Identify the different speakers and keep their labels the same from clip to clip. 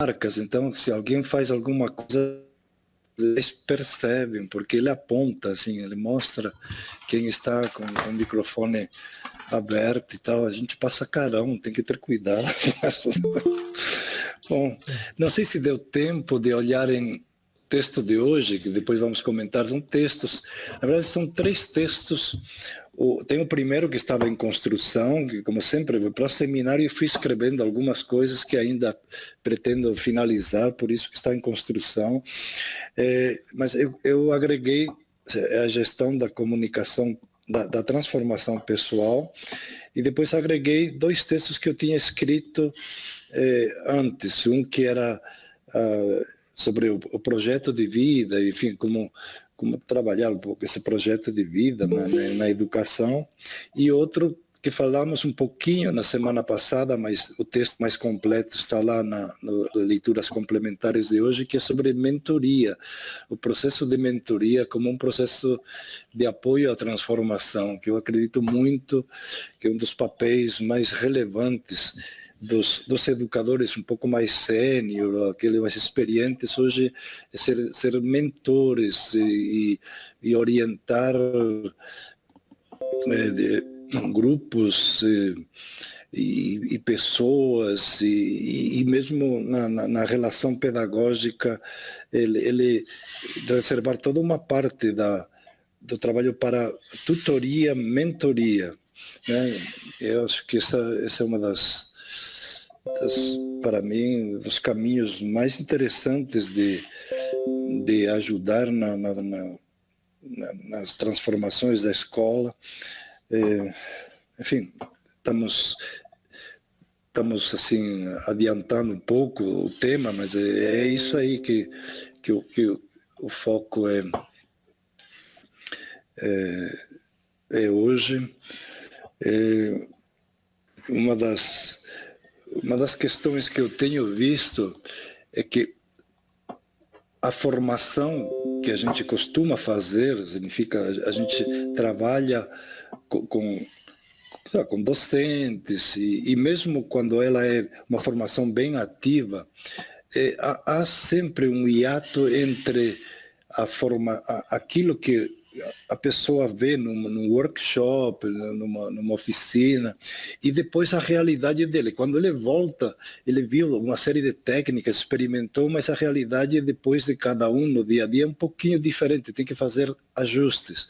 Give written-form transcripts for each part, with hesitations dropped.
Speaker 1: marcas, então se alguém faz alguma coisa, eles percebem, porque ele aponta, assim, ele mostra quem está com o microfone aberto e tal, a gente passa carão, tem que ter cuidado. Bom, não sei se deu tempo de olhar em texto de hoje, que depois vamos comentar, são textos, na verdade são 3 textos. Tem o primeiro que estava em construção, que como sempre, para o seminário eu fui escrevendo algumas coisas que ainda pretendo finalizar, por isso que está em construção. Mas eu agreguei a gestão da comunicação, da transformação pessoal, e depois agreguei 2 textos que eu tinha escrito antes, um que era sobre o projeto de vida, enfim, como trabalhar um pouco esse projeto de vida na educação, e outro que falamos um pouquinho na semana passada, mas o texto mais completo está lá nas leituras complementares de hoje, que é sobre mentoria, o processo de mentoria como um processo de apoio à transformação, que eu acredito muito que é um dos papéis mais relevantes dos educadores um pouco mais sênior, aqueles mais experientes, hoje é ser mentores e orientar grupos e pessoas, e mesmo na relação pedagógica, ele reservar toda uma parte do trabalho para tutoria, mentoria, né? Eu acho que essa é uma para mim, dos caminhos mais interessantes de ajudar nas transformações da escola. Enfim, estamos assim adiantando um pouco o tema, mas é isso aí que o foco é hoje. Uma das questões que eu tenho visto é que a formação que a gente costuma fazer, significa a gente trabalha com docentes, e mesmo quando ela é uma formação bem ativa, há sempre um hiato entre aquilo que a pessoa vê num workshop, numa oficina, e depois a realidade dele. Quando ele volta, ele viu uma série de técnicas, experimentou, mas a realidade depois de cada um no dia a dia é um pouquinho diferente, tem que fazer ajustes.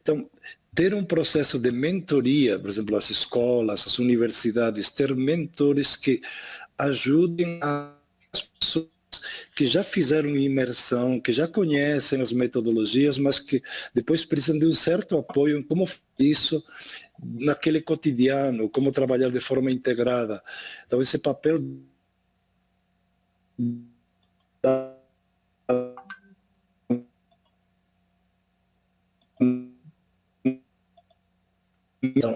Speaker 1: Então, ter um processo de mentoria, por exemplo, as escolas, as universidades, ter mentores que ajudem as pessoas que já fizeram imersão, que já conhecem as metodologias, mas que depois precisam de um certo apoio em como isso naquele cotidiano, como trabalhar de forma integrada. Então, esse papel então,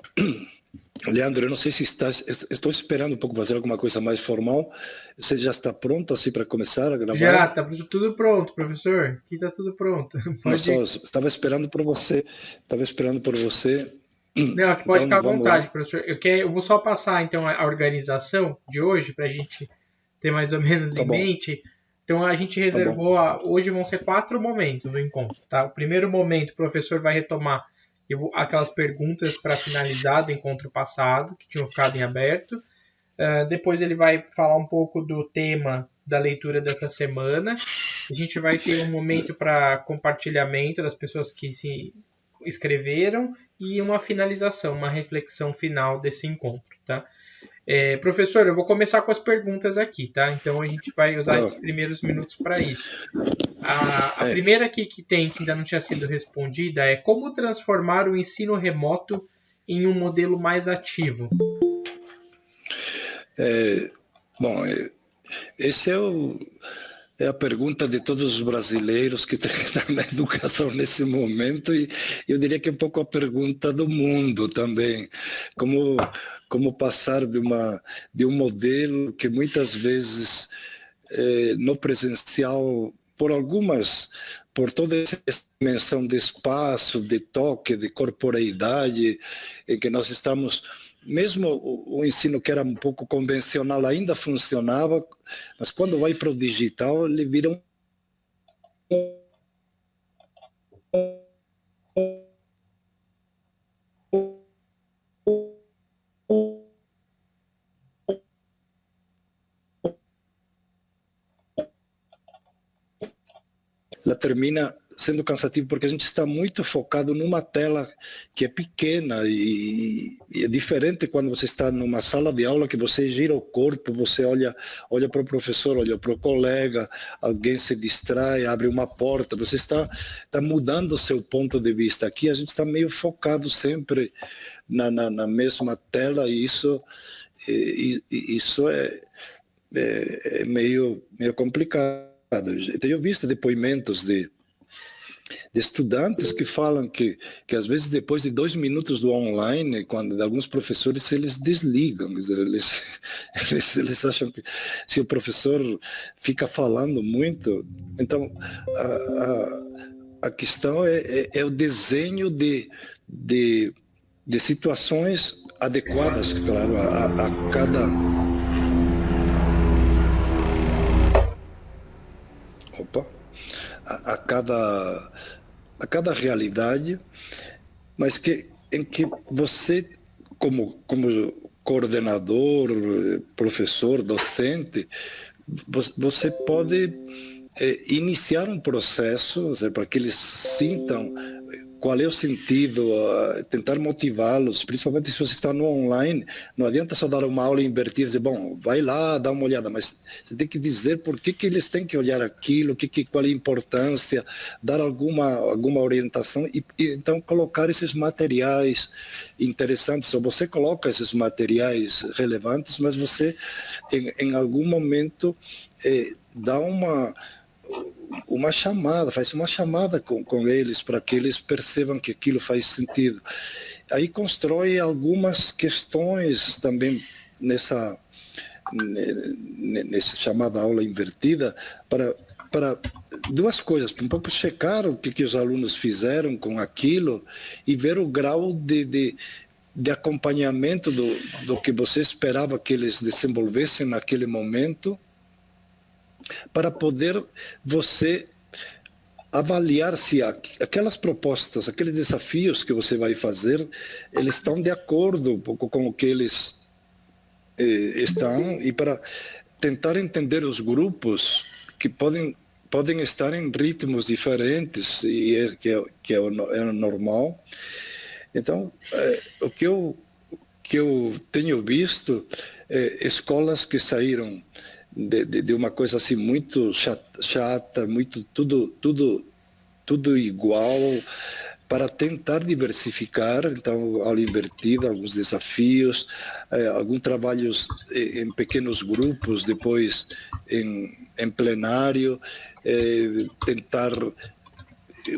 Speaker 1: Leandro, eu não sei se estou esperando um pouco fazer alguma coisa mais formal. Você já está pronto assim para começar a gravar?
Speaker 2: Já, tá tudo pronto, professor. Aqui tá tudo pronto.
Speaker 1: Pode ir. Estava esperando por você.
Speaker 2: Não, aqui pode
Speaker 1: Então,
Speaker 2: ficar à
Speaker 1: vamos lá.
Speaker 2: vontade, professor. Eu vou só passar então a organização de hoje para a gente ter mais ou menos
Speaker 1: Tá
Speaker 2: em
Speaker 1: bom.
Speaker 2: mente. Então a gente
Speaker 1: Tá bom.
Speaker 2: reservou hoje vão ser 4 momentos do encontro, tá? O primeiro momento o professor vai retomar aquelas perguntas para finalizar do encontro passado que tinham ficado em aberto. Depois ele vai falar um pouco do tema da leitura dessa semana. A gente vai ter um momento para compartilhamento das pessoas que se escreveram e uma finalização, uma reflexão final desse encontro, tá? Professor, eu vou começar com as perguntas aqui, tá? Então a gente vai usar esses primeiros minutos para isso. A primeira aqui que ainda não tinha sido respondida é como transformar o ensino remoto em um modelo mais ativo?
Speaker 1: Bom, esse é a pergunta de todos os brasileiros que estão na educação nesse momento, e eu diria que é um pouco a pergunta do mundo também. Como passar de um modelo que muitas vezes no presencial, por toda essa dimensão de espaço, de toque, de corporeidade, em que nós estamos mesmo o ensino que era um pouco convencional ainda funcionava, mas quando vai para o digital, ele vira um ela termina sendo cansativo porque a gente está muito focado numa tela que é pequena e é diferente quando você está numa sala de aula que você gira o corpo, você olha para o professor, olha para o colega, alguém se distrai, abre uma porta, você está mudando o seu ponto de vista. Aqui a gente está meio focado sempre na mesma tela e isso é meio complicado. Eu tenho visto depoimentos de estudantes que falam que às vezes depois de 2 minutos do online, quando alguns professores eles desligam, eles acham que se o professor fica falando muito, então a questão é o desenho de situações adequadas, claro, a cada a cada realidade, mas em que você, como coordenador, professor, docente, você pode iniciar um processo para que eles sintam qual é o sentido, tentar motivá-los, principalmente se você está no online. Não adianta só dar uma aula invertida e dizer, bom, vai lá, dá uma olhada, mas você tem que dizer por que eles têm que olhar aquilo, qual é a importância, dar alguma orientação e então colocar esses materiais interessantes, ou você coloca esses materiais relevantes, mas você, em algum momento, dá faz uma chamada com eles para que eles percebam que aquilo faz sentido. Aí constrói algumas questões também nessa chamada aula invertida para duas coisas, um pouco checar o que os alunos fizeram com aquilo e ver o grau de acompanhamento do que você esperava que eles desenvolvessem naquele momento, para poder você avaliar se aquelas propostas, aqueles desafios que você vai fazer, eles estão de acordo com o que eles estão, e para tentar entender os grupos que podem estar em ritmos diferentes, e que é o normal. Então, o que eu tenho visto escolas que saíram de uma coisa assim muito chata, muito tudo igual, para tentar diversificar, então aula invertida, alguns desafios, alguns trabalhos em pequenos grupos, depois em plenário, tentar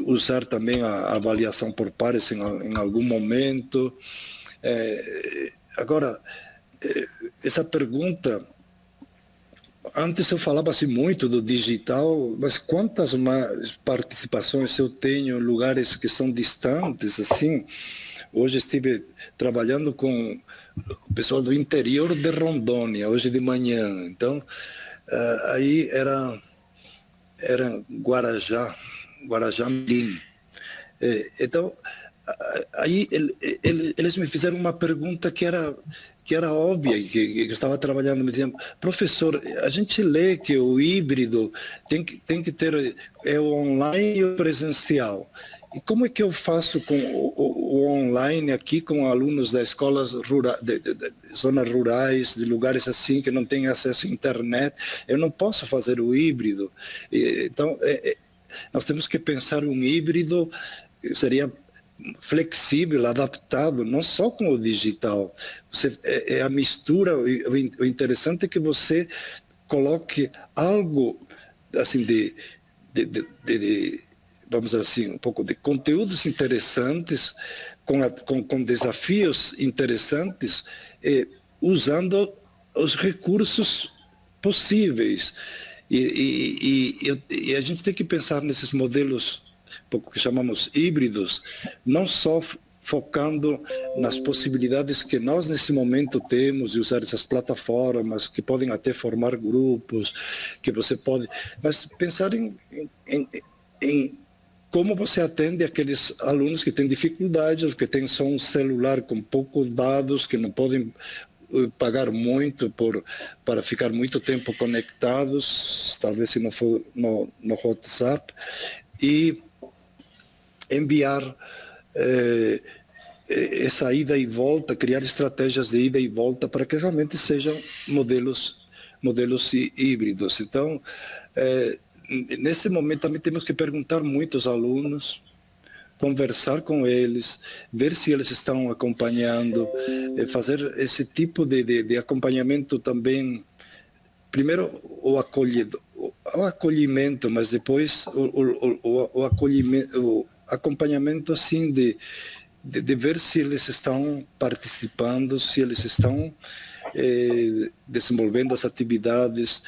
Speaker 1: usar também a avaliação por pares em algum momento. Agora, essa pergunta, antes eu falava assim muito do digital, mas quantas mais participações eu tenho em lugares que são distantes, assim. Hoje estive trabalhando com o pessoal do interior de Rondônia, hoje de manhã. Então, aí era Guarajá Mirim. Então, aí eles me fizeram uma pergunta que era óbvia, que eu estava trabalhando, me diziam, professor, a gente lê que o híbrido tem que ter o online e o presencial. E como é que eu faço com o online aqui com alunos das escolas de zonas rurais, de lugares assim que não têm acesso à internet? Eu não posso fazer o híbrido. Então, nós temos que pensar um híbrido, seria flexível, adaptado, não só com o digital. É a mistura. O interessante é que você coloque algo assim vamos dizer assim, um pouco de conteúdos interessantes, com desafios interessantes, usando os recursos possíveis. E a gente tem que pensar nesses modelos, pouco que chamamos híbridos, não só focando nas possibilidades que nós nesse momento temos de usar essas plataformas, que podem até formar grupos, que você pode... Mas pensar em como você atende aqueles alunos que têm dificuldades, que têm só um celular com poucos dados, que não podem pagar muito para ficar muito tempo conectados, talvez se não for no WhatsApp, e enviar essa ida e volta, criar estratégias de ida e volta para que realmente sejam modelos híbridos. Então, nesse momento também temos que perguntar muito aos alunos, conversar com eles, ver se eles estão acompanhando, fazer esse tipo de acompanhamento também, primeiro o acolhimento, mas depois o acompanhamento assim de ver se eles estão participando, se eles estão desenvolvendo as atividades,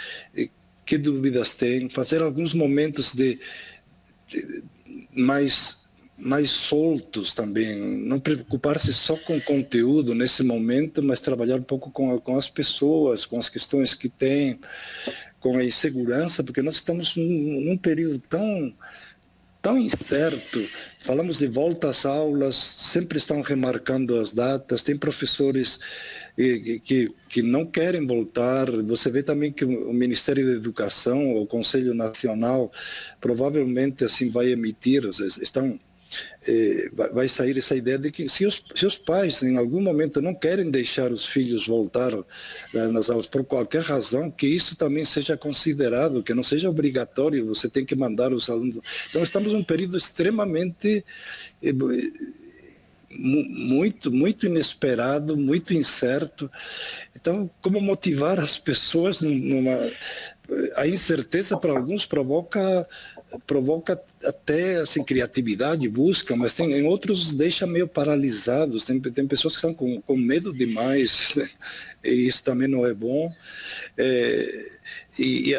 Speaker 1: que dúvidas têm, fazer alguns momentos de mais soltos também, não preocupar-se só com o conteúdo nesse momento, mas trabalhar um pouco com as pessoas, com as questões que têm, com a insegurança, porque nós estamos num período tão incerto. Falamos de volta às aulas, sempre estão remarcando as datas, tem professores que não querem voltar. Você vê também que o Ministério da Educação, o Conselho Nacional, provavelmente assim vai emitir, vai sair essa ideia de que se os pais em algum momento não querem deixar os filhos voltar nas aulas por qualquer razão, que isso também seja considerado, que não seja obrigatório, você tem que mandar os alunos. Então estamos num período extremamente muito inesperado, muito incerto. Então, como motivar as pessoas a incerteza para alguns provoca até assim, criatividade, busca, mas em outros deixa meio paralisados. Tem pessoas que estão com medo demais, né? E isso também não é bom. E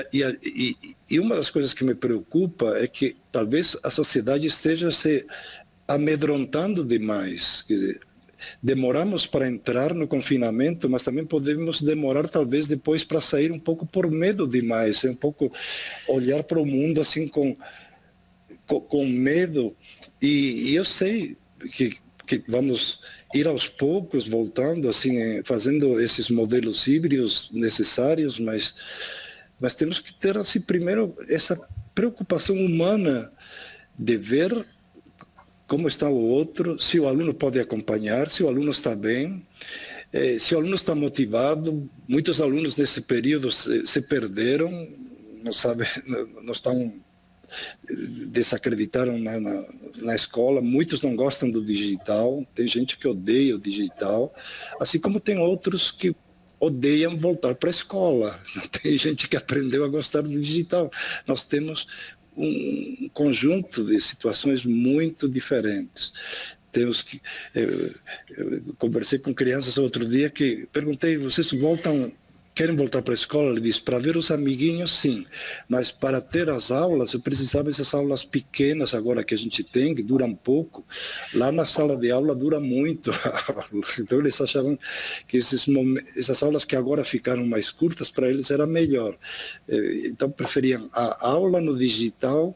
Speaker 1: uma das coisas que me preocupa é que talvez a sociedade esteja se amedrontando demais. Quer dizer, demoramos para entrar no confinamento, mas também podemos demorar talvez depois para sair um pouco por medo demais, um pouco olhar para o mundo assim com medo. E eu sei que vamos ir aos poucos voltando, assim, fazendo esses modelos híbridos necessários, mas temos que ter assim primeiro essa preocupação humana de ver como está o outro, se o aluno pode acompanhar, se o aluno está bem, se o aluno está motivado. Muitos alunos nesse período se perderam, não estão, desacreditaram na escola, muitos não gostam do digital, tem gente que odeia o digital, assim como tem outros que odeiam voltar para a escola, tem gente que aprendeu a gostar do digital. Nós temos um conjunto de situações muito diferentes. Temos que... Eu conversei com crianças outro dia que perguntei, vocês querem voltar para a escola? Ele disse, para ver os amiguinhos, sim, mas para ter as aulas, eu precisava dessas aulas pequenas agora que a gente tem, que duram pouco. Lá na sala de aula dura muito. Então eles achavam que essas aulas que agora ficaram mais curtas, para eles era melhor. Então preferiam a aula no digital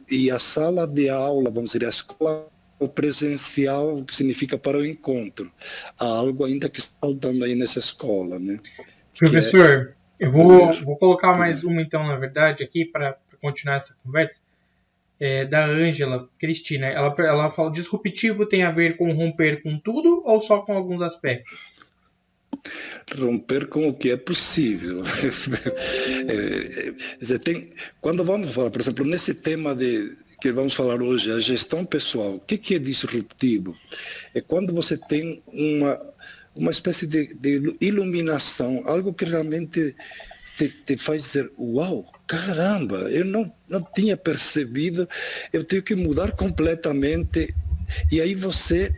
Speaker 1: e a sala de aula, vamos dizer, a escola presencial, que significa para o encontro. Há algo ainda que está faltando aí nessa escola, né?
Speaker 2: Professor, eu vou colocar mais uma, então, na verdade, aqui para continuar essa conversa, da Ângela Cristina. Ela fala, disruptivo tem a ver com romper com tudo ou só com alguns aspectos?
Speaker 1: Romper com o que é possível. Quando vamos falar, por exemplo, nesse tema que vamos falar hoje, a gestão pessoal, o que é disruptivo? É quando você tem uma espécie de iluminação, algo que realmente te faz dizer, uau, caramba, eu não tinha percebido, eu tenho que mudar completamente. E aí você,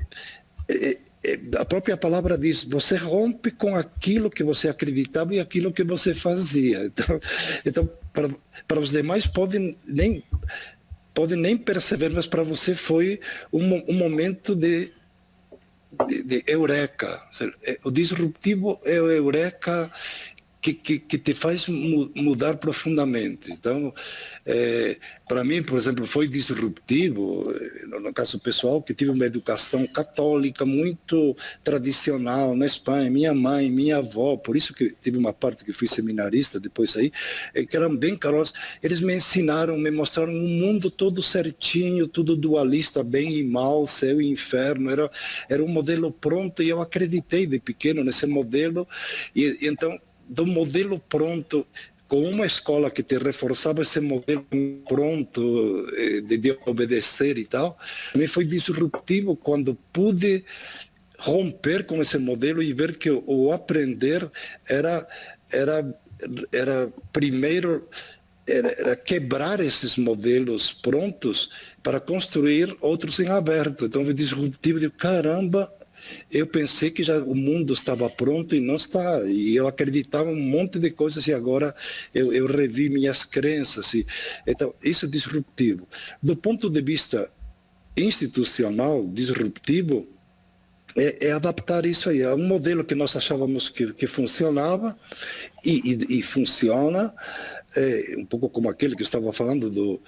Speaker 1: a própria palavra diz, você rompe com aquilo que você acreditava e aquilo que você fazia. Então para os demais podem nem perceber, mas para você foi um momento de de eureka. O disruptivo é o eureka que te faz mudar profundamente. Então, para mim, por exemplo, foi disruptivo, no caso pessoal, que tive uma educação católica muito tradicional na Espanha, minha mãe, minha avó, por isso que tive uma parte que fui seminarista depois aí, que eram bem caros, eles me ensinaram, me mostraram um mundo todo certinho, tudo dualista, bem e mal, céu e inferno, era um modelo pronto e eu acreditei de pequeno nesse modelo, e então, do modelo pronto, com uma escola que te reforçava esse modelo pronto de obedecer e tal, também foi disruptivo quando pude romper com esse modelo e ver que o aprender era primeiro era quebrar esses modelos prontos para construir outros em aberto. Então foi disruptivo de caramba. Eu pensei que já o mundo estava pronto e não está. E eu acreditava um monte de coisas e agora eu revi minhas crenças. Então, isso é disruptivo. Do ponto de vista institucional, disruptivo, é adaptar isso aí. É um modelo que nós achávamos que funcionava e funciona, um pouco como aquele que eu estava falando,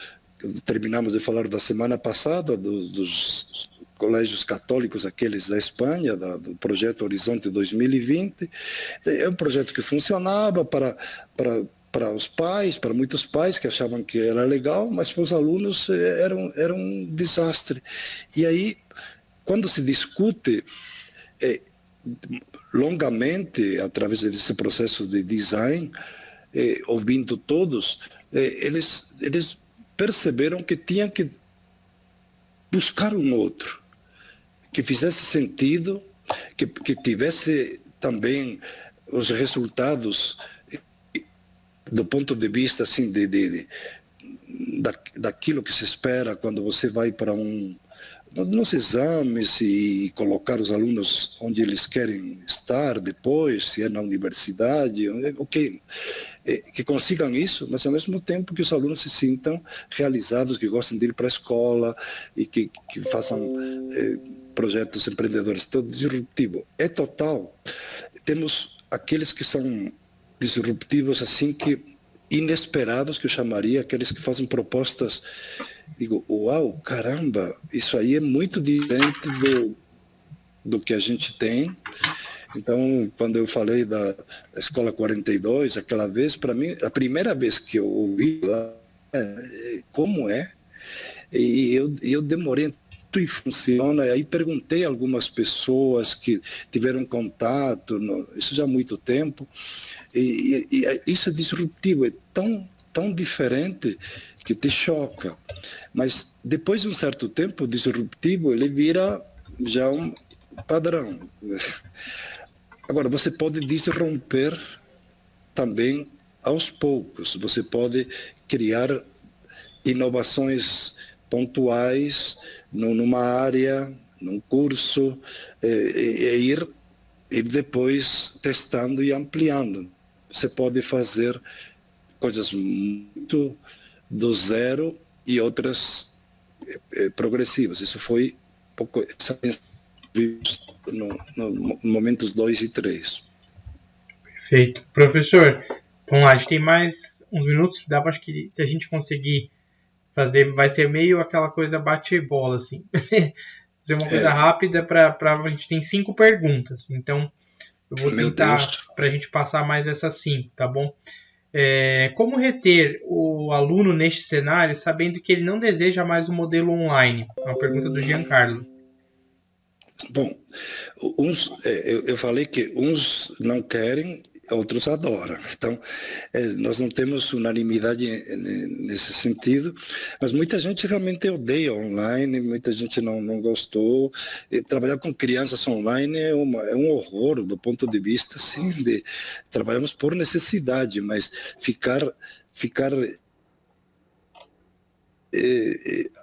Speaker 1: terminamos de falar da semana passada, dos colégios católicos, aqueles da Espanha, do projeto Horizonte 2020. É um projeto que funcionava para os pais, para muitos pais que achavam que era legal, mas para os alunos era um desastre. E aí, quando se discute longamente, através desse processo de design, ouvindo todos, eles perceberam que tinham que buscar um outro, que fizesse sentido, que tivesse também os resultados do ponto de vista assim, daquilo que se espera quando você vai para nos exames e colocar os alunos onde eles querem estar depois, se é na universidade, ok, que consigam isso, mas ao mesmo tempo que os alunos se sintam realizados, que gostem de ir para a escola e que façam projetos empreendedores. Então, disruptivo é total. Temos aqueles que são disruptivos assim que inesperados, que eu chamaria, aqueles que fazem propostas. Digo, uau, caramba, isso aí é muito diferente do que a gente tem. Então, quando eu falei da Escola 42, aquela vez, para mim, a primeira vez que eu ouvi lá, como é, e eu demorei e funciona. Aí perguntei a algumas pessoas que tiveram contato, isso já há muito tempo, e isso é disruptivo, é tão diferente que te choca. Mas depois de um certo tempo, o disruptivo ele vira já um padrão. Agora, você pode disromper também aos poucos. Você pode criar inovações pontuais numa área, num curso, e ir depois testando e ampliando. Você pode fazer coisas muito do zero e outras progressivas. Isso foi pouco no momentos 2 e 3.
Speaker 2: Perfeito. Professor, vamos lá, a gente tem mais uns minutos, acho que se a gente conseguir fazer, vai ser meio aquela coisa bate-bola, assim. Ser uma coisa rápida, a gente tem 5 perguntas, então eu vou tentar, para a gente passar mais essas 5, tá bom? Como reter o aluno neste cenário, sabendo que ele não deseja mais o modelo online? É uma pergunta do Giancarlo.
Speaker 1: Bom, eu falei que uns não querem, outros adoram. Então, nós não temos unanimidade nesse sentido, mas muita gente realmente odeia online, muita gente não gostou. Trabalhar com crianças online é um horror do ponto de vista, assim, trabalhamos por necessidade, mas ficar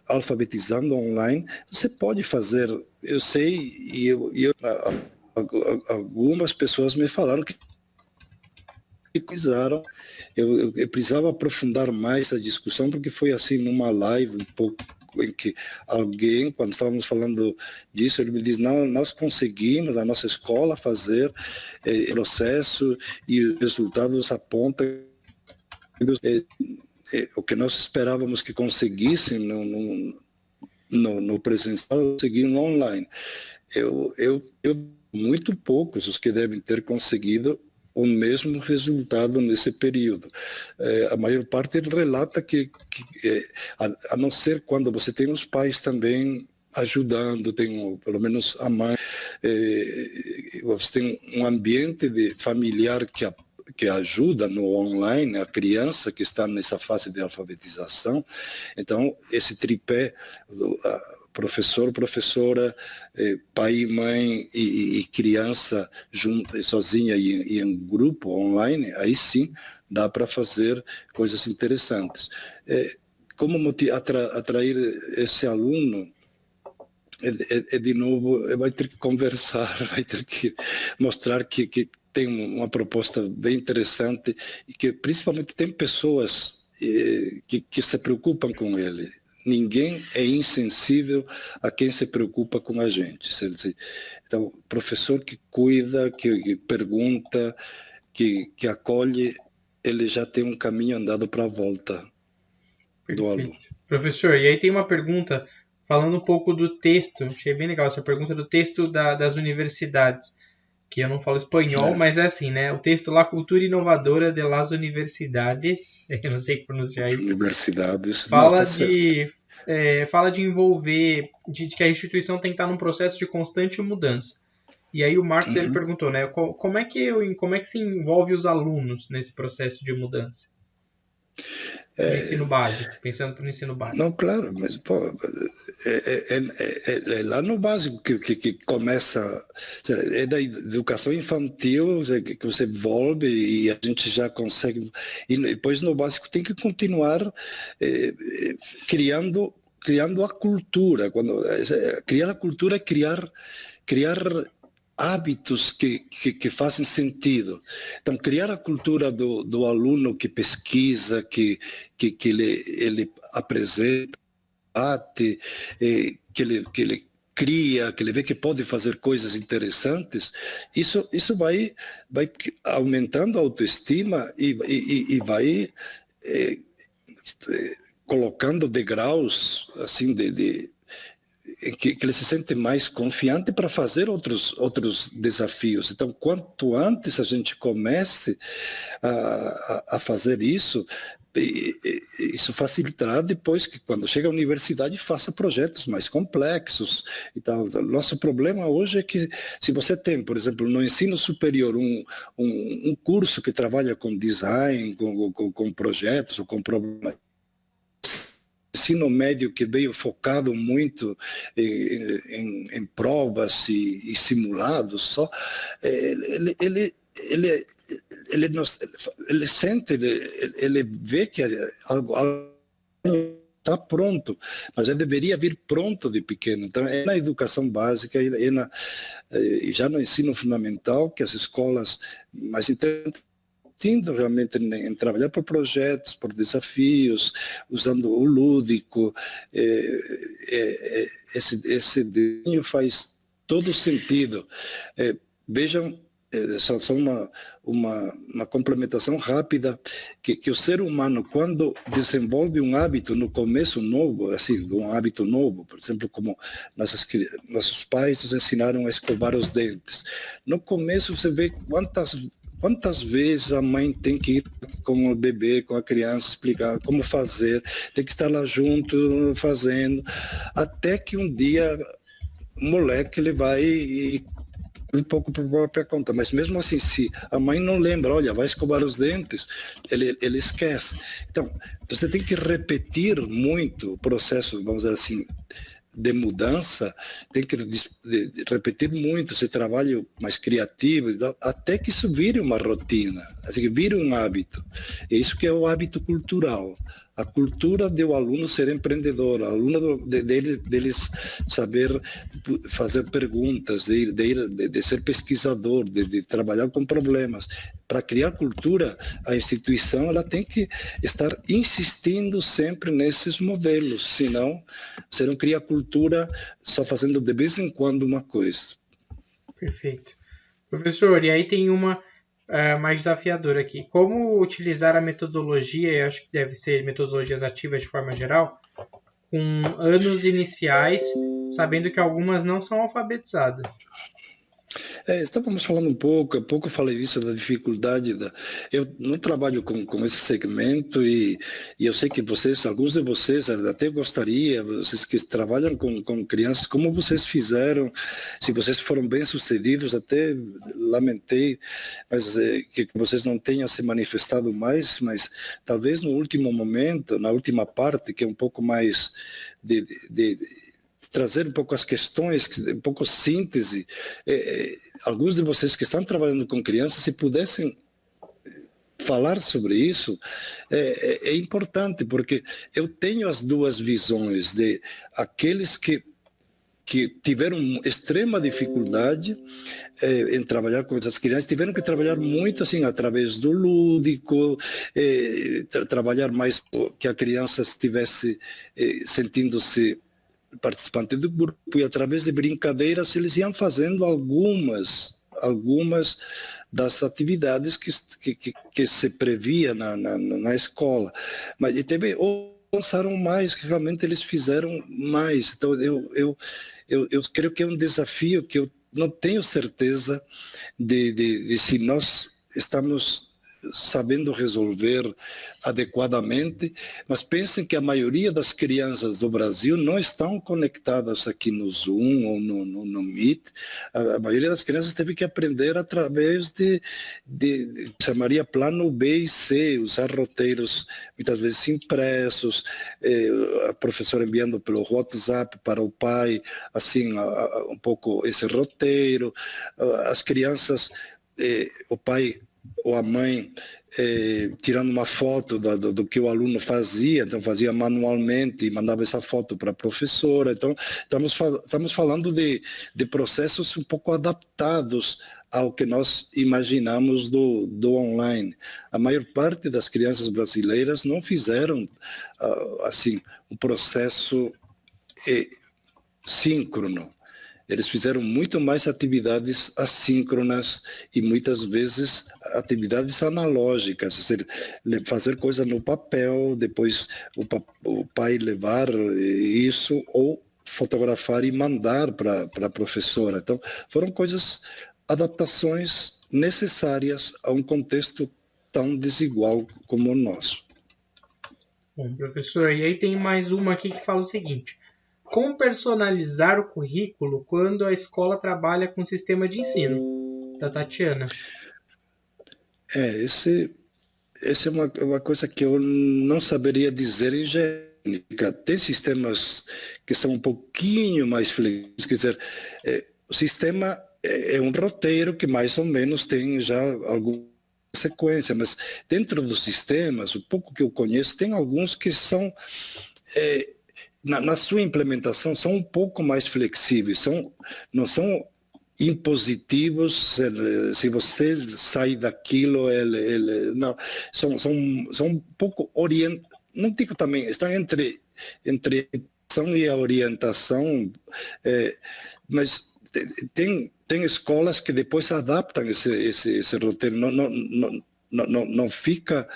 Speaker 1: alfabetizando online, você pode fazer, eu sei, e algumas pessoas me falaram que precisaram, eu precisava aprofundar mais a discussão, porque foi assim numa live um pouco em que alguém, quando estávamos falando disso, ele me diz, não, nós conseguimos, a nossa escola, fazer o processo e os resultados apontam o que nós esperávamos que conseguissem no presencial, conseguir no online. Muito poucos os que devem ter conseguido o mesmo resultado nesse período. A maior parte relata que a não ser quando você tem os pais também ajudando, tem pelo menos a mãe, você tem um ambiente familiar que ajuda no online a criança que está nessa fase de alfabetização. Então, esse tripé, professor, professora, pai e mãe e criança junto, sozinha e em grupo online, aí sim dá para fazer coisas interessantes. Como atrair esse aluno? De novo, vai ter que conversar, vai ter que mostrar que tem uma proposta bem interessante e que principalmente tem pessoas que se preocupam com ele. Ninguém é insensível a quem se preocupa com a gente. Então, professor que cuida, que pergunta, que acolhe, ele já tem um caminho andado para a volta do aluno.
Speaker 2: Professor, e aí tem uma pergunta falando um pouco do texto. Achei bem legal essa pergunta do texto das universidades, que eu não falo espanhol, mas é assim, né? O texto lá, Cultura Inovadora de las Universidades, eu não sei pronunciar isso.
Speaker 1: Universidades.
Speaker 2: Fala de envolver, de que a instituição tem que estar num processo de constante mudança. E aí o Marcos ele perguntou, né? Como é que se envolve os alunos nesse processo de mudança? No ensino básico, pensando no ensino básico.
Speaker 1: Não, claro, mas pô, é lá no básico que começa, é da educação infantil que você envolve e a gente já consegue, e depois no básico tem que continuar criando a cultura. Criar a cultura é criar hábitos que fazem sentido. Então, criar a cultura do aluno que pesquisa, que ele apresenta, que ele cria, que ele vê que pode fazer coisas interessantes, isso vai aumentando a autoestima e vai colocando degraus assim que ele se sente mais confiante para fazer outros desafios. Então, quanto antes a gente comece a fazer isso facilitará depois que, quando chega à universidade, faça projetos mais complexos. Então, nosso problema hoje é que, se você tem, por exemplo, no ensino superior, um curso que trabalha com design, com projetos ou com problemas, ensino médio que veio focado muito em provas e simulados só, ele sente, ele vê que algo está pronto, mas ele deveria vir pronto de pequeno. Então, é na educação básica e já no ensino fundamental que as escolas mais interessantes realmente em trabalhar por projetos, por desafios, usando o lúdico. Esse desenho faz todo sentido. Vejam, só uma complementação rápida, que o ser humano, quando desenvolve um hábito no começo novo, assim, um hábito novo, por exemplo, como nossos pais nos ensinaram a escovar os dentes. No começo você vê quantas vezes a mãe tem que ir com o bebê, com a criança, explicar como fazer, tem que estar lá junto, fazendo, até que um dia o moleque ele vai um pouco por própria conta, mas mesmo assim, se a mãe não lembra, olha, vai escovar os dentes, ele esquece. Então, você tem que repetir muito o processo, vamos dizer assim, de mudança, tem que repetir muito esse trabalho mais criativo, até que isso vire uma rotina, assim, que vire um hábito. É isso que é o hábito cultural. A cultura do aluno ser empreendedor, deles saber fazer perguntas, de ser pesquisador, de trabalhar com problemas. Para criar cultura, a instituição ela tem que estar insistindo sempre nesses modelos, senão você não cria cultura só fazendo de vez em quando uma coisa.
Speaker 2: Perfeito. Professor, e aí tem uma mais desafiadora aqui. Como utilizar a metodologia, eu acho que deve ser metodologias ativas de forma geral, com anos iniciais, sabendo que algumas não são alfabetizadas?
Speaker 1: Estávamos falando há pouco eu falei isso da dificuldade. Eu não trabalho com esse segmento e eu sei que alguns de vocês até gostaria, vocês que trabalham com crianças, como vocês fizeram, se vocês foram bem-sucedidos, até lamentei, mas que vocês não tenham se manifestado mais, mas talvez no último momento, na última parte, que é um pouco mais de trazer um pouco as questões, um pouco síntese. Alguns de vocês que estão trabalhando com crianças, se pudessem falar sobre isso, é importante, porque eu tenho as duas visões de aqueles que tiveram extrema dificuldade em trabalhar com essas crianças, tiveram que trabalhar muito assim através do lúdico, trabalhar mais que a criança estivesse sentindo-se participante do grupo, e através de brincadeiras eles iam fazendo algumas das atividades que se previa na escola. Mas e também avançaram mais, que realmente eles fizeram mais. Então eu creio que é um desafio que eu não tenho certeza de se nós estamos sabendo resolver adequadamente, mas pensem que a maioria das crianças do Brasil não estão conectadas aqui no Zoom ou no Meet. A maioria das crianças teve que aprender através chamaria plano B e C, usar roteiros muitas vezes impressos, a professora enviando pelo WhatsApp para o pai, assim, um pouco esse roteiro. As crianças, o pai ou a mãe tirando uma foto do que o aluno fazia, então fazia manualmente e mandava essa foto para a professora. Então estamos falando de processos um pouco adaptados ao que nós imaginamos do online. A maior parte das crianças brasileiras não fizeram assim um processo síncrono. Eles fizeram muito mais atividades assíncronas e muitas vezes atividades analógicas, ou seja, fazer coisa no papel, depois o pai levar isso ou fotografar e mandar para a professora. Então, foram adaptações necessárias a um contexto tão desigual como o nosso.
Speaker 2: Bom, professor, e aí tem mais uma aqui que fala o seguinte: como personalizar o currículo quando a escola trabalha com sistema de ensino? Da Tatiana.
Speaker 1: Essa é uma coisa que eu não saberia dizer em genérica. Tem sistemas que são um pouquinho mais flexíveis, quer dizer, o sistema é um roteiro que mais ou menos tem já alguma sequência, mas dentro dos sistemas, o pouco que eu conheço, tem alguns que são... Na sua implementação são um pouco mais flexíveis, não são impositivos. Se você sai daquilo, não, são um pouco não digo também, estão entre a ação e a orientação, mas tem escolas que depois adaptam esse roteiro, não fica,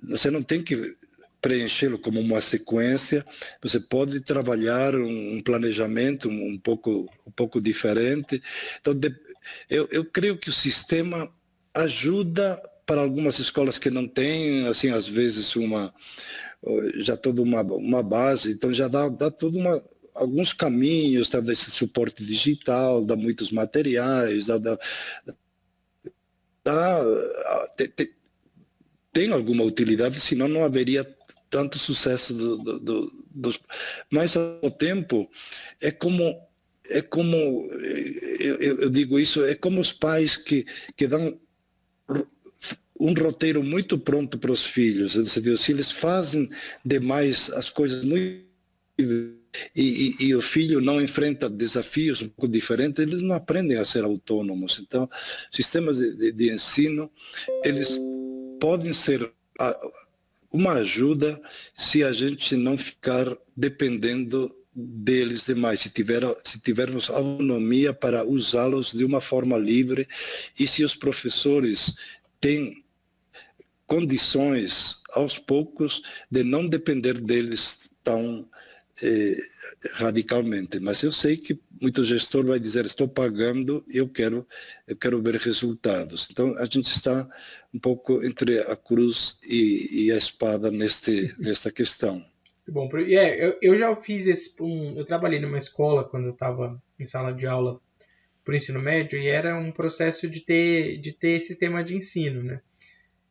Speaker 1: você não tem que preenchê-lo como uma sequência, você pode trabalhar um planejamento um pouco diferente. Então, eu creio que o sistema ajuda para algumas escolas que não têm, assim, às vezes, já toda uma base, então já dá alguns caminhos, tá, desse suporte digital, dá muitos materiais, tem alguma utilidade, senão não haveria tanto sucesso dos... Mas, ao tempo, eu digo isso, é como os pais que dão um roteiro muito pronto para os filhos. Se eles fazem demais as coisas muito... E o filho não enfrenta desafios um pouco diferentes, eles não aprendem a ser autônomos. Então, sistemas de ensino, eles podem ser uma ajuda se a gente não ficar dependendo deles demais, se tivermos autonomia para usá-los de uma forma livre, e se os professores têm condições, aos poucos, de não depender deles tão radicalmente. Mas eu sei que muito gestor vai dizer, estou pagando, eu quero ver resultados. Então, a gente está um pouco entre a cruz e a espada nesta questão.
Speaker 2: Muito bom. Eu já fiz eu trabalhei numa escola quando eu estava em sala de aula para o ensino médio, e era um processo de ter sistema de ensino, né?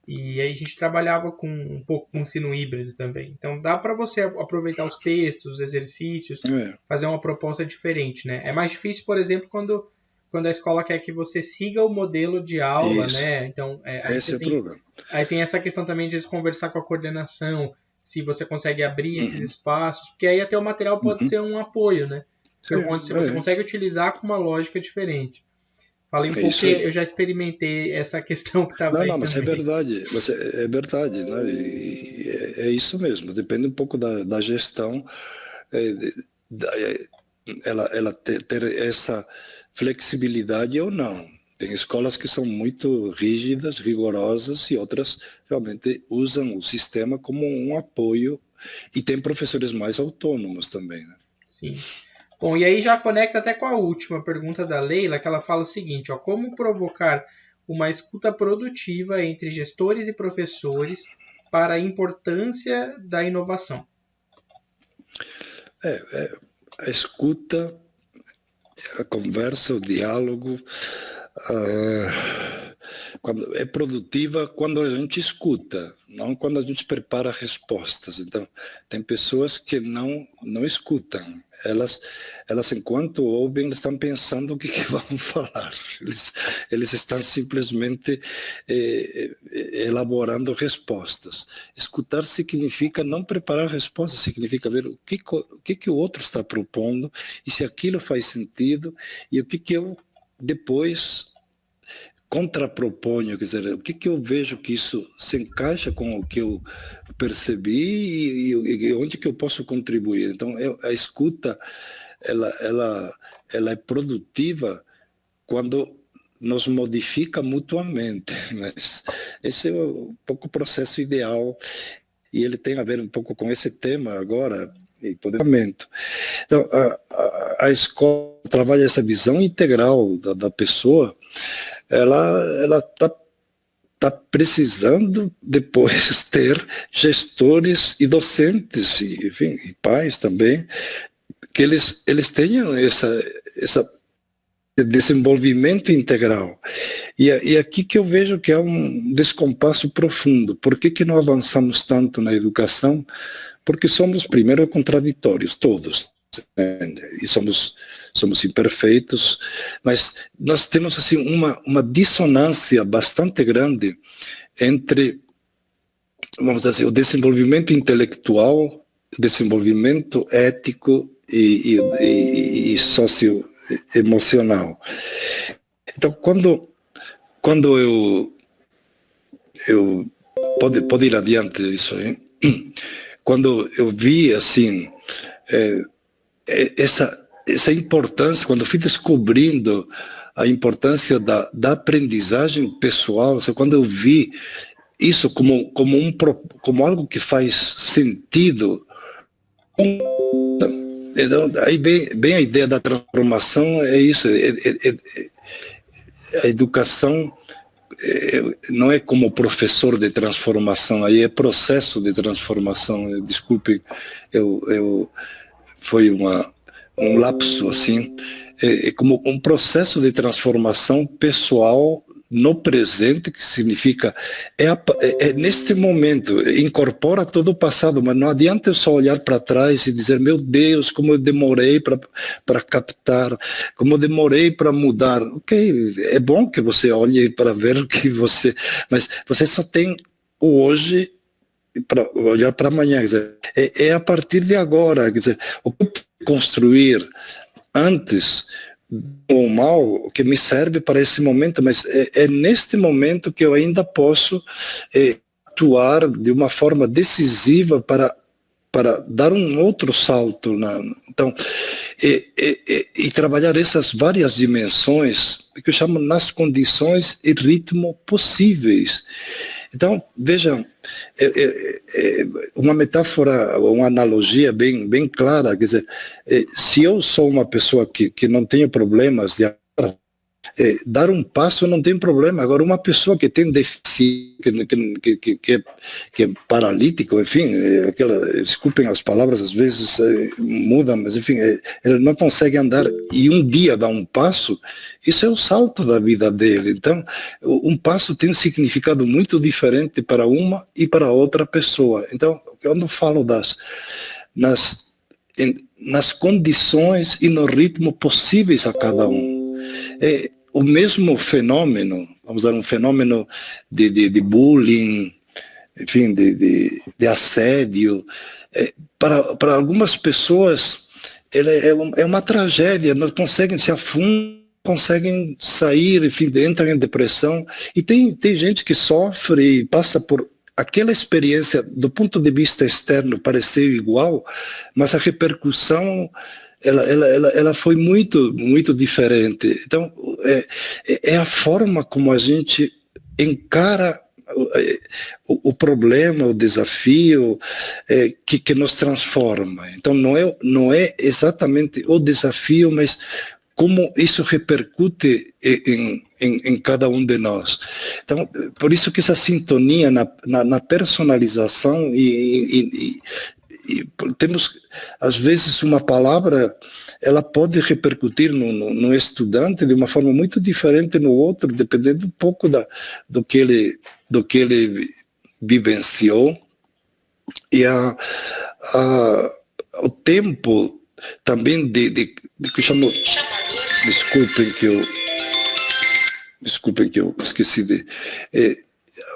Speaker 2: E aí a gente trabalhava um pouco com ensino híbrido também. Então dá para você aproveitar os textos, os exercícios, fazer uma proposta diferente, né? É mais difícil, por exemplo, quando a escola quer que você siga o modelo de aula, isso, né? Então,
Speaker 1: esse é o problema.
Speaker 2: Aí tem essa questão também de conversar com a coordenação, se você consegue abrir esses espaços, porque aí até o material pode ser um apoio, né? Se você consegue utilizar com uma lógica diferente. Falei um pouco que eu já experimentei essa questão que estava aí.
Speaker 1: Não, mas também. É verdade, né? É isso mesmo, depende um pouco da gestão, ela ter essa flexibilidade ou não. Tem escolas que são muito rígidas, rigorosas, e outras realmente usam o sistema como um apoio, e tem professores mais autônomos também, né?
Speaker 2: Sim. Bom, e aí já conecta até com a última pergunta da Leila, que ela fala o seguinte, como provocar uma escuta produtiva entre gestores e professores para a importância da inovação?
Speaker 1: A escuta, a conversa, o diálogo, quando é produtiva quando a gente escuta, não quando a gente prepara respostas. Então, tem pessoas que não escutam. Elas enquanto ouvem, elas estão pensando o que vão falar. Eles estão simplesmente elaborando respostas. Escutar significa não preparar respostas, significa ver o que o outro está propondo, e se aquilo faz sentido, e o que eu depois contraproponho, quer dizer, o que eu vejo que isso se encaixa com o que eu percebi, e onde que eu posso contribuir. Então, a escuta, ela é produtiva quando nos modifica mutuamente, mas esse é um pouco o processo ideal, e ele tem a ver um pouco com esse tema agora, empoderamento. Então, a escola trabalha essa visão integral da pessoa. Ela está precisando depois ter gestores e docentes, enfim, e pais também, que eles tenham esse desenvolvimento integral. E aqui que eu vejo que há um descompasso profundo. Por que não avançamos tanto na educação? Porque somos, primeiro, contraditórios, todos. E somos imperfeitos, mas nós temos assim uma dissonância bastante grande entre, vamos dizer assim, o desenvolvimento intelectual, o desenvolvimento ético e socioemocional. Então, quando eu pode ir adiante isso, hein? Quando eu vi assim essa importância, quando eu fui descobrindo a importância da aprendizagem pessoal, quando eu vi isso como algo que faz sentido, então, aí bem a ideia da transformação é isso, a educação não é como professor de transformação, aí é processo de transformação. Desculpe, foi um lapso, assim, é como um processo de transformação pessoal no presente, que significa, neste momento, incorpora todo o passado, mas não adianta eu só olhar para trás e dizer, meu Deus, como eu demorei para captar, como eu demorei para mudar. Ok, é bom que você olhe para ver o que você... Mas você só tem o hoje para olhar para amanhã. Quer dizer, é a partir de agora. Quer dizer, o que eu construir antes ou mal, que me serve para esse momento, mas é neste momento que eu ainda posso atuar de uma forma decisiva para dar um outro salto. Então, e trabalhar essas várias dimensões, que eu chamo nas condições e ritmo possíveis. Então, vejam, uma metáfora, uma analogia bem clara, quer dizer, se eu sou uma pessoa que não tenho problemas de dar um passo não tem problema. Agora, uma pessoa que tem deficiência, que é paralítico, enfim, desculpem as palavras, às vezes mudam, mas enfim, ele não consegue andar e um dia dar um passo, isso é o salto da vida dele. Então, um passo tem um significado muito diferente para uma e para outra pessoa. Então, quando eu falo nas condições e no ritmo possíveis a cada um. O mesmo fenômeno, vamos dizer, um fenômeno de bullying, enfim, de assédio, para algumas pessoas é uma tragédia, não conseguem se afundar, conseguem sair, enfim, entram em depressão, e tem gente que sofre e passa por aquela experiência, do ponto de vista externo, pareceu igual, mas a repercussão ela foi muito, muito diferente. Então, é a forma como a gente encara o problema, o desafio, que nos transforma. Então, não é exatamente o desafio, mas como isso repercute em cada um de nós. Então, por isso que essa sintonia na personalização e temos, às vezes, uma palavra, ela pode repercutir no estudante de uma forma muito diferente no outro, dependendo um pouco do que ele vivenciou. E o tempo também que eu chamo... Desculpem que eu esqueci de...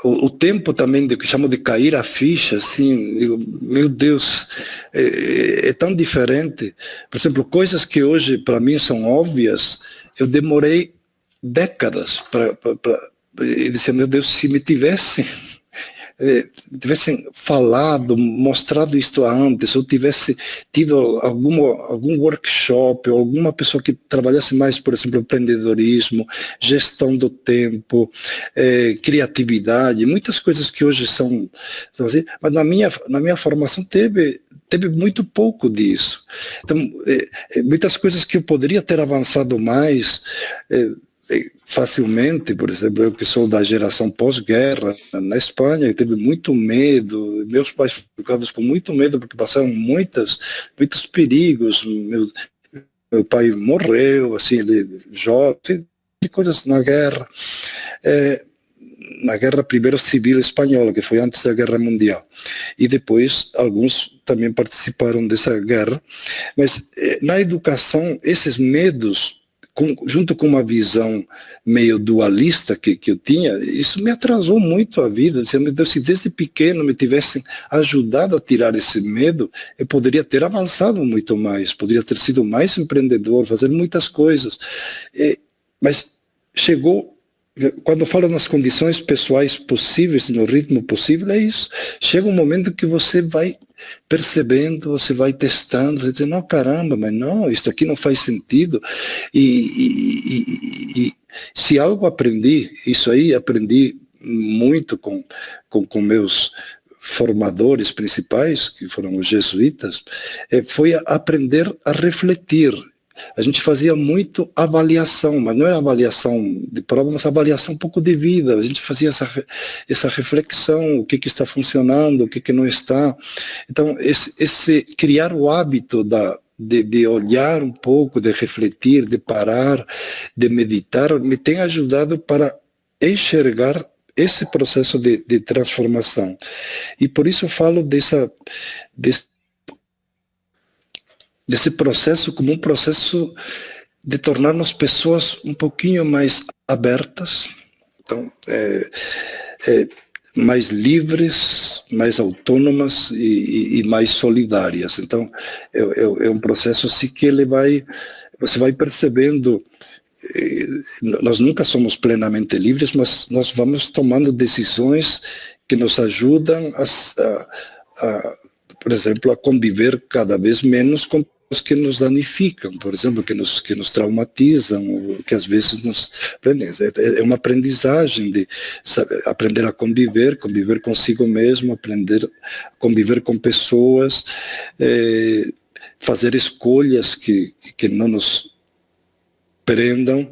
Speaker 1: o tempo também que eu chamo de cair a ficha, assim, digo, meu Deus, é tão diferente. Por exemplo, coisas que hoje para mim são óbvias, eu demorei décadas para dizer, meu Deus, se me tivessem falado, mostrado isto antes, ou tivesse tido algum workshop, ou alguma pessoa que trabalhasse mais, por exemplo, empreendedorismo, gestão do tempo, criatividade, muitas coisas que hoje são assim, mas na minha formação teve muito pouco disso. Então, muitas coisas que eu poderia ter avançado mais, facilmente. Por exemplo, eu que sou da geração pós-guerra, na Espanha, eu tive muito medo, meus pais ficaram com muito medo porque passaram muitos perigos, meu pai morreu, assim, ele jovem, de coisas na guerra, primeiro civil espanhola, que foi antes da Guerra Mundial, e depois alguns também participaram dessa guerra, mas na educação, esses medos, junto com uma visão meio dualista que eu tinha, isso me atrasou muito a vida. Se desde pequeno me tivessem ajudado a tirar esse medo, eu poderia ter avançado muito mais, poderia ter sido mais empreendedor, fazer muitas coisas. Mas chegou, quando eu falo nas condições pessoais possíveis, no ritmo possível, é isso. Chega um momento que você vai percebendo, você vai testando, você diz, não, caramba, mas não, isso aqui não faz sentido. E se algo aprendi, isso aí aprendi muito com meus formadores principais, que foram os jesuítas, foi aprender a refletir. A gente fazia muito avaliação, mas não era avaliação de prova, mas avaliação um pouco de vida. A gente fazia essa reflexão, o que está funcionando, o que não está. Então, esse criar o hábito de olhar um pouco, de refletir, de parar, de meditar, me tem ajudado para enxergar esse processo de transformação. E por isso eu falo desse processo como um processo de tornarmos pessoas um pouquinho mais abertas, então, mais livres, mais autônomas e mais solidárias. Então, é um processo assim que você vai percebendo, nós nunca somos plenamente livres, mas nós vamos tomando decisões que nos ajudam por exemplo, a conviver cada vez menos com pessoas que nos danificam, por exemplo, que nos traumatizam, ou que às vezes nos prendem. É uma aprendizagem de aprender a conviver consigo mesmo, aprender a conviver com pessoas, fazer escolhas que não nos prendam.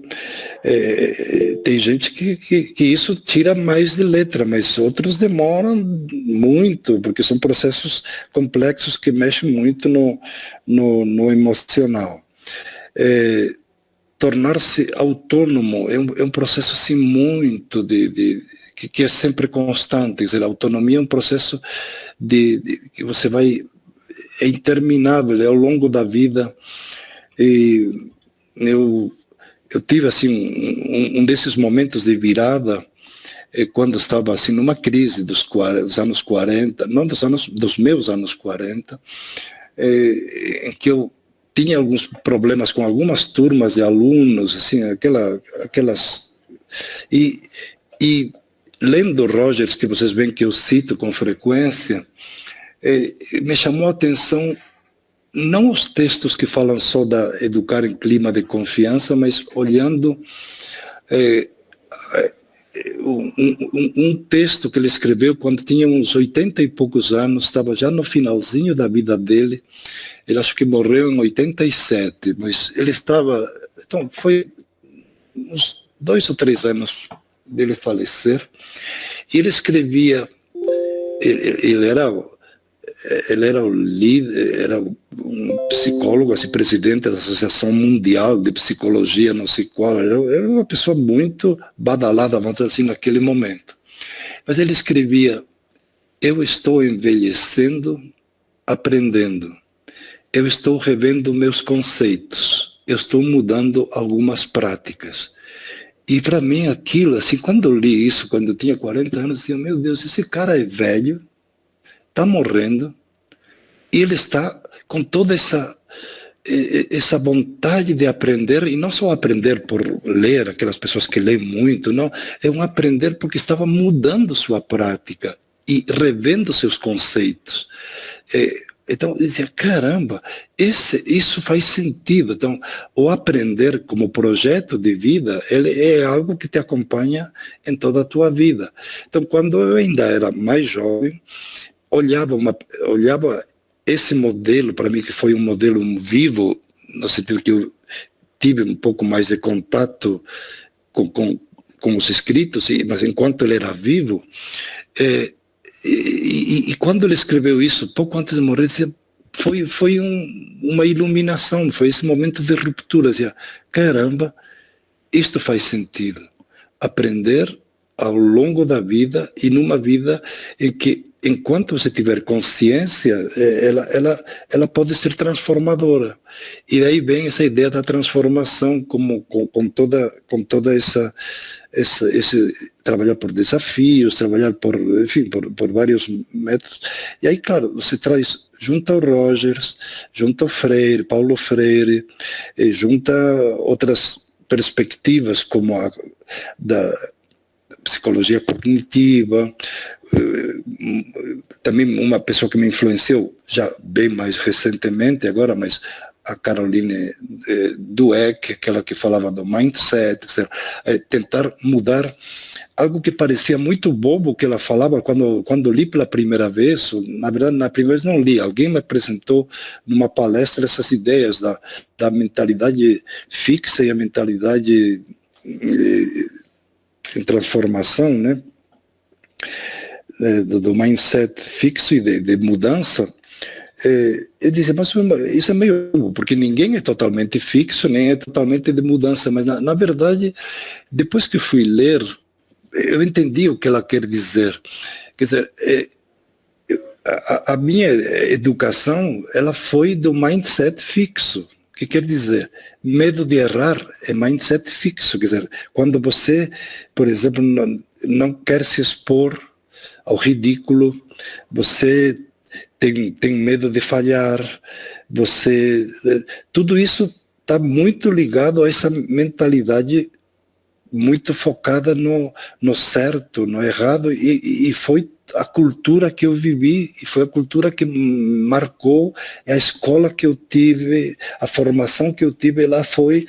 Speaker 1: Tem gente que isso tira mais de letra, mas outros demoram muito, porque são processos complexos que mexem muito no emocional. Tornar-se autônomo é um processo assim muito que é sempre constante. Quer dizer, a autonomia é um processo que você é interminável, é ao longo da vida. E eu tive assim um desses momentos de virada, quando estava assim numa crise dos anos 40, não dos meus anos 40, em que eu tinha alguns problemas com algumas turmas de alunos, assim, aquelas e lendo Rogers, que vocês veem que eu cito com frequência, me chamou a atenção não os textos que falam só da educar em clima de confiança, mas olhando um texto que ele escreveu quando tinha uns 80 e poucos anos, estava já no finalzinho da vida dele. Ele acho que morreu em 87, mas ele estava... Então, foi uns 2 ou 3 anos dele falecer, e ele escrevia... Ele era o líder, era um psicólogo, assim, presidente da Associação Mundial de Psicologia, não sei qual, era uma pessoa muito badalada, vamos dizer assim, naquele momento. Mas ele escrevia: eu estou envelhecendo, aprendendo, eu estou revendo meus conceitos, eu estou mudando algumas práticas. E para mim aquilo, assim, quando eu li isso, quando eu tinha 40 anos, eu dizia, meu Deus, esse cara é velho, está morrendo, e ele está com toda essa vontade de aprender, e não só aprender por ler, aquelas pessoas que leem muito, não, é um aprender porque estava mudando sua prática e revendo seus conceitos. Então, eu dizia, caramba, isso faz sentido. Então, o aprender como projeto de vida, ele é algo que te acompanha em toda a tua vida. Então, quando eu ainda era mais jovem, olhava esse modelo, para mim, que foi um modelo vivo, no sentido que eu tive um pouco mais de contato com os escritos, mas enquanto ele era vivo, e quando ele escreveu isso, pouco antes de morrer, foi uma iluminação, foi esse momento de ruptura, dizia, caramba, isto faz sentido, aprender ao longo da vida, e numa vida em que, enquanto você tiver consciência, ela pode ser transformadora. E daí vem essa ideia da transformação, com toda esse trabalhar por desafios, trabalhar por vários métodos. E aí, claro, você traz, junta o Rogers, junta o Freire, Paulo Freire, junta outras perspectivas, como a da psicologia cognitiva, também uma pessoa que me influenciou já bem mais recentemente agora, mas a Caroline Dweck, aquela que falava do mindset, tentar mudar algo que parecia muito bobo que ela falava quando li pela primeira vez. Na verdade, na primeira vez não li, alguém me apresentou numa palestra essas ideias da mentalidade fixa e a mentalidade em transformação, né? Do mindset fixo e de mudança. Eu disse, mas isso é meio, porque ninguém é totalmente fixo, nem é totalmente de mudança, mas na verdade, depois que fui ler eu entendi o que ela quer dizer. Quer dizer, a minha educação, ela foi do mindset fixo. O que quer dizer? Medo de errar é mindset fixo. Quer dizer, quando você, por exemplo, não quer se expor ao ridículo, você tem medo de falhar, tudo isso está muito ligado a essa mentalidade muito focada no certo, no errado, e foi a cultura que eu vivi, e foi a cultura que marcou, a escola que eu tive, a formação que eu tive, lá foi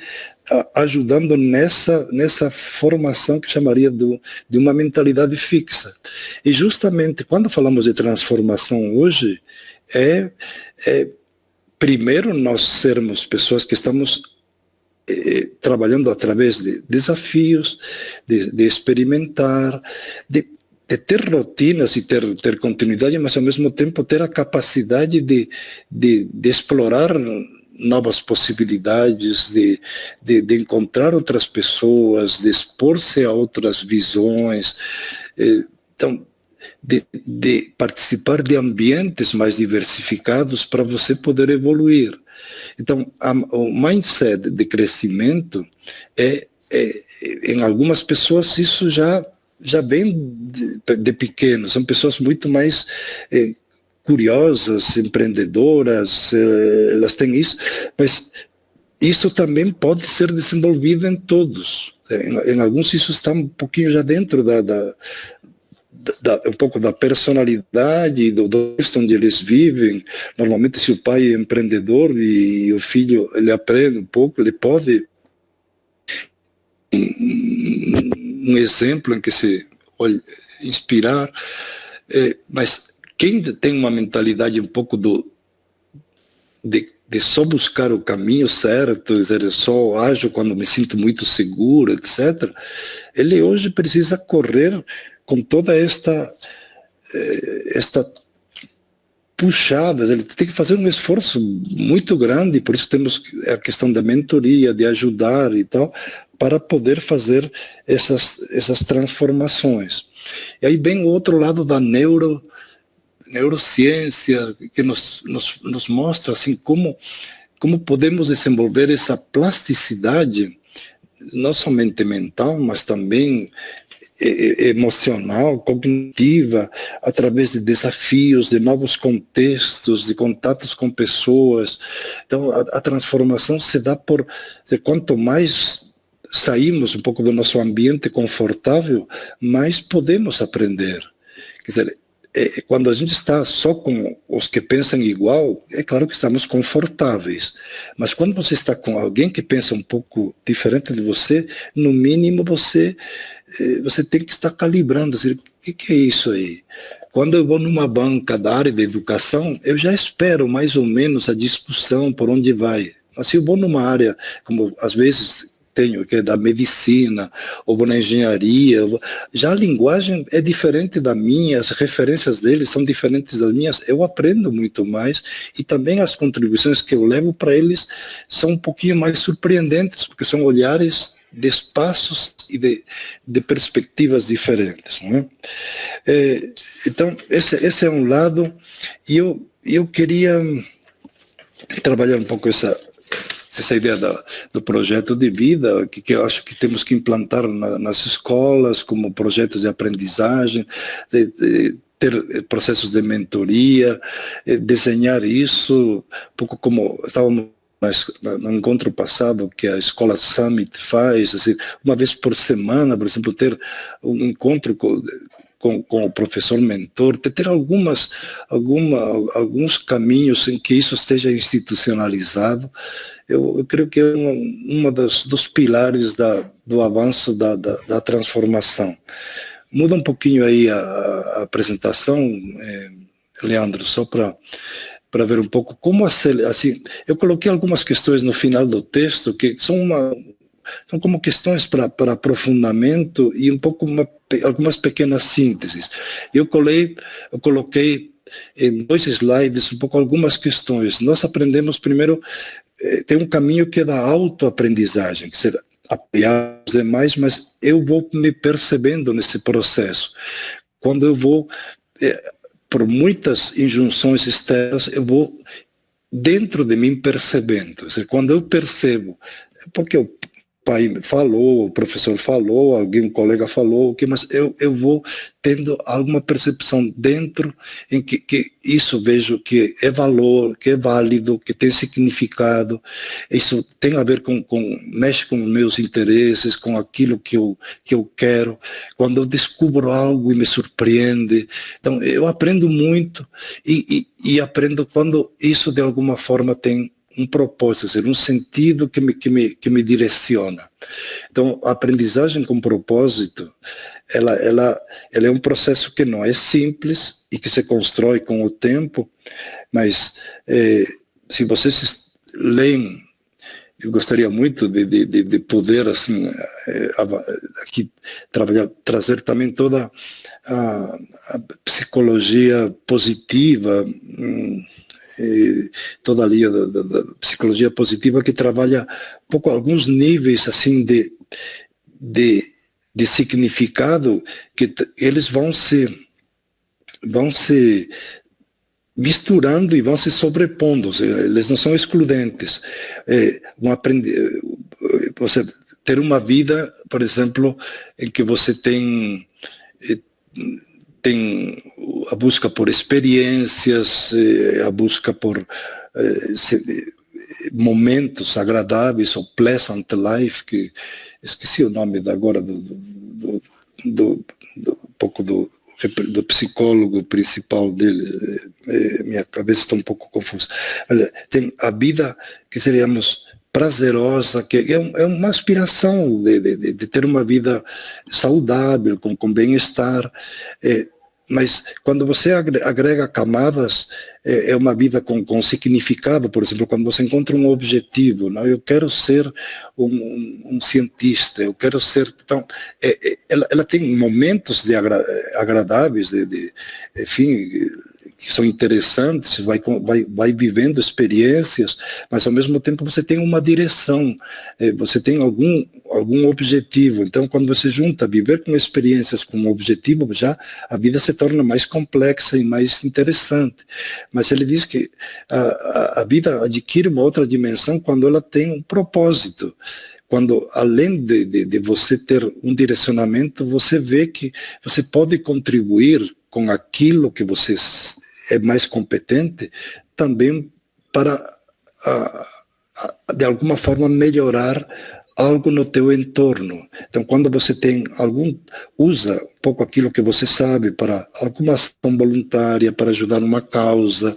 Speaker 1: ajudando nessa formação que chamaria de uma mentalidade fixa. E justamente quando falamos de transformação hoje, primeiro nós sermos pessoas que estamos trabalhando através de desafios, de experimentar, de ter rotinas e ter continuidade, mas ao mesmo tempo ter a capacidade de explorar novas possibilidades, de encontrar outras pessoas, de expor-se a outras visões, então, de participar de ambientes mais diversificados para você poder evoluir. Então, o mindset de crescimento em algumas pessoas isso já vem de pequeno, são pessoas muito mais curiosas, empreendedoras, elas têm isso, mas isso também pode ser desenvolvido em todos. Em alguns isso está um pouquinho já dentro um pouco da personalidade, do contexto onde eles vivem. Normalmente, se o pai é empreendedor e o filho ele aprende um pouco, ele pode um exemplo em que se inspirar, mas quem tem uma mentalidade um pouco de só buscar o caminho certo, eu só ajo quando me sinto muito seguro, etc., ele hoje precisa correr com toda esta puxada, ele tem que fazer um esforço muito grande, por isso temos a questão da mentoria, de ajudar e tal, para poder fazer essas transformações. E aí vem o outro lado da neurociência, que nos mostra assim, como podemos desenvolver essa plasticidade, não somente mental, mas também emocional, cognitiva, através de desafios, de novos contextos, de contatos com pessoas. Então, a transformação se dá quanto mais saímos um pouco do nosso ambiente confortável, mais podemos aprender. Quer dizer, quando a gente está só com os que pensam igual, é claro que estamos confortáveis. Mas quando você está com alguém que pensa um pouco diferente de você, no mínimo você tem que estar calibrando. Assim, o que é isso aí? Quando eu vou numa banca da área da educação, eu já espero mais ou menos a discussão por onde vai. Mas se eu vou numa área, como às vezes tenho, que é da medicina, ou vou na engenharia, já a linguagem é diferente da minha, as referências deles são diferentes das minhas, eu aprendo muito mais, e também as contribuições que eu levo para eles são um pouquinho mais surpreendentes, porque são olhares de espaços e de perspectivas diferentes, não é? Então, esse é um lado, e eu queria trabalhar um pouco essa ideia do projeto de vida, que eu acho que temos que implantar nas escolas, como projetos de aprendizagem, ter processos de mentoria, desenhar isso, um pouco como estávamos no encontro passado que a Escola Summit faz, assim, uma vez por semana, por exemplo, ter um encontro com o professor mentor, ter alguns caminhos em que isso esteja institucionalizado. Eu creio que é uma dos pilares do avanço da transformação. Muda um pouquinho aí a apresentação, Leandro, só para ver um pouco como assim, eu coloquei algumas questões no final do texto que são como questões para aprofundamento e um pouco algumas pequenas sínteses. Eu coloquei em 2 slides um pouco algumas questões. Nós aprendemos primeiro, tem um caminho que é da autoaprendizagem, que será apoiar os demais, mas eu vou me percebendo nesse processo. Quando eu vou, por muitas injunções externas, eu vou dentro de mim percebendo. Ou seja, quando eu percebo, porque o pai falou, o professor falou, um colega falou, mas eu vou tendo alguma percepção dentro em que isso vejo que é valor, que é válido, que tem significado. Isso tem a ver mexe com os meus interesses, com aquilo que eu quero. Quando eu descubro algo e me surpreende, então eu aprendo muito e aprendo quando isso de alguma forma tem um propósito, um sentido que me direciona. Então, a aprendizagem com propósito, ela é um processo que não é simples e que se constrói com o tempo, mas se vocês leem, eu gostaria muito de poder, assim, aqui trazer também toda a psicologia positiva, toda a linha da psicologia positiva que trabalha um pouco alguns níveis assim de significado que eles vão se misturando e vão se sobrepondo, eles não são excludentes. Você ter uma vida, por exemplo, em que você tem a busca por experiências, a busca por momentos agradáveis, ou pleasant life, que esqueci o nome agora do psicólogo principal dele, minha cabeça está um pouco confusa. Olha, tem a vida que seríamos prazerosa, que é uma aspiração de ter uma vida saudável, com bem-estar, mas quando você agrega camadas, é uma vida com significado. Por exemplo, quando você encontra um objetivo, não? Eu quero ser um cientista, eu quero ser... Então, ela tem momentos agradáveis, enfim, que são interessantes, vai vivendo experiências, mas ao mesmo tempo você tem uma direção, você tem algum objetivo. Então, quando você junta viver com experiências com um objetivo, já a vida se torna mais complexa e mais interessante. Mas ele diz que a vida adquire uma outra dimensão quando ela tem um propósito. Quando, além de você ter um direcionamento, você vê que você pode contribuir com aquilo que você é mais competente, também para, de alguma forma, melhorar algo no teu entorno. Então, quando você usa um pouco aquilo que você sabe para alguma ação voluntária, para ajudar uma causa,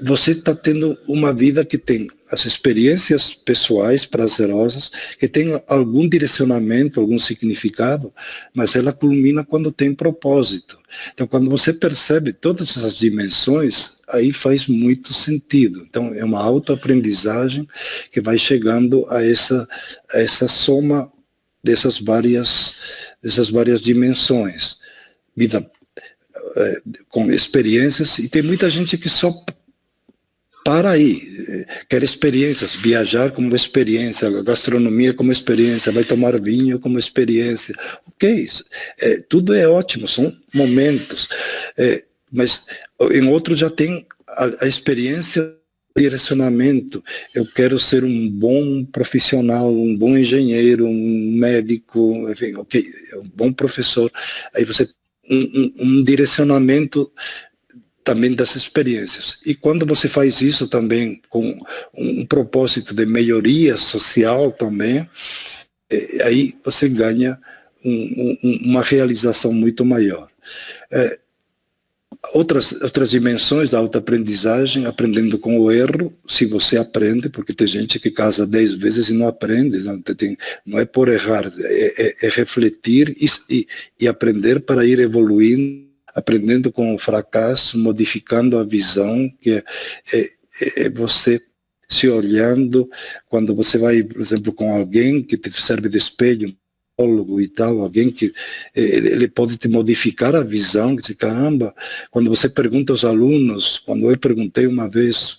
Speaker 1: você está tendo uma vida que tem as experiências pessoais prazerosas, que tem algum direcionamento, algum significado, mas ela culmina quando tem propósito. Então, quando você percebe todas essas dimensões, aí faz muito sentido. Então, é uma autoaprendizagem que vai chegando a essa soma dessas várias dimensões. Vida com experiências, e tem muita gente que só para aí, quer experiências, viajar como experiência, gastronomia como experiência, vai tomar vinho como experiência. Ok, tudo é ótimo, são momentos, mas em outros já tem a experiência, direcionamento. Eu quero ser um bom profissional, um bom engenheiro, um médico, enfim, ok, um bom professor. Aí você tem um direcionamento também das experiências. E quando você faz isso também com um propósito de melhoria social também, aí você ganha uma realização muito maior. Outras dimensões da autoaprendizagem, aprendendo com o erro, se você aprende, porque tem gente que casa 10 vezes e não aprende, não é por errar, é refletir e aprender para ir evoluindo, aprendendo com o fracasso, modificando a visão, que é você se olhando, quando você vai, por exemplo, com alguém que te serve de espelho, e tal, alguém que ele pode te modificar a visão, que diz, caramba, quando você pergunta aos alunos, quando eu perguntei uma vez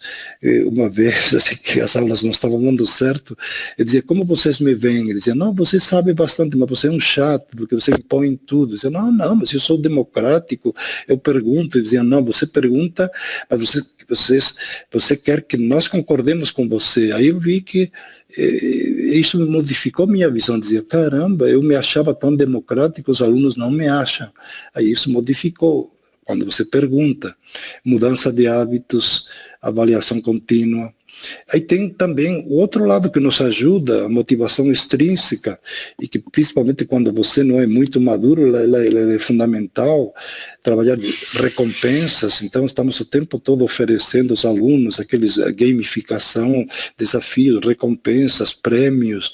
Speaker 1: assim, que as aulas não estavam dando certo, eu dizia, como vocês me veem? Ele dizia, não, você sabe bastante, mas você é um chato, porque você impõe tudo. Eu dizia, não, mas eu sou democrático, eu pergunto. Ele dizia, não, você pergunta, mas você quer que nós concordemos com você. Aí eu vi que isso modificou minha visão, dizia, caramba, eu me achava tão democrático, os alunos não me acham. Aí isso modificou, quando você pergunta, mudança de hábitos, avaliação contínua. Aí tem também o outro lado que nos ajuda, a motivação extrínseca, e que principalmente quando você não é muito maduro, ela é fundamental, trabalhar recompensas. Então estamos o tempo todo oferecendo aos alunos aqueles gamificação, desafios, recompensas, prêmios,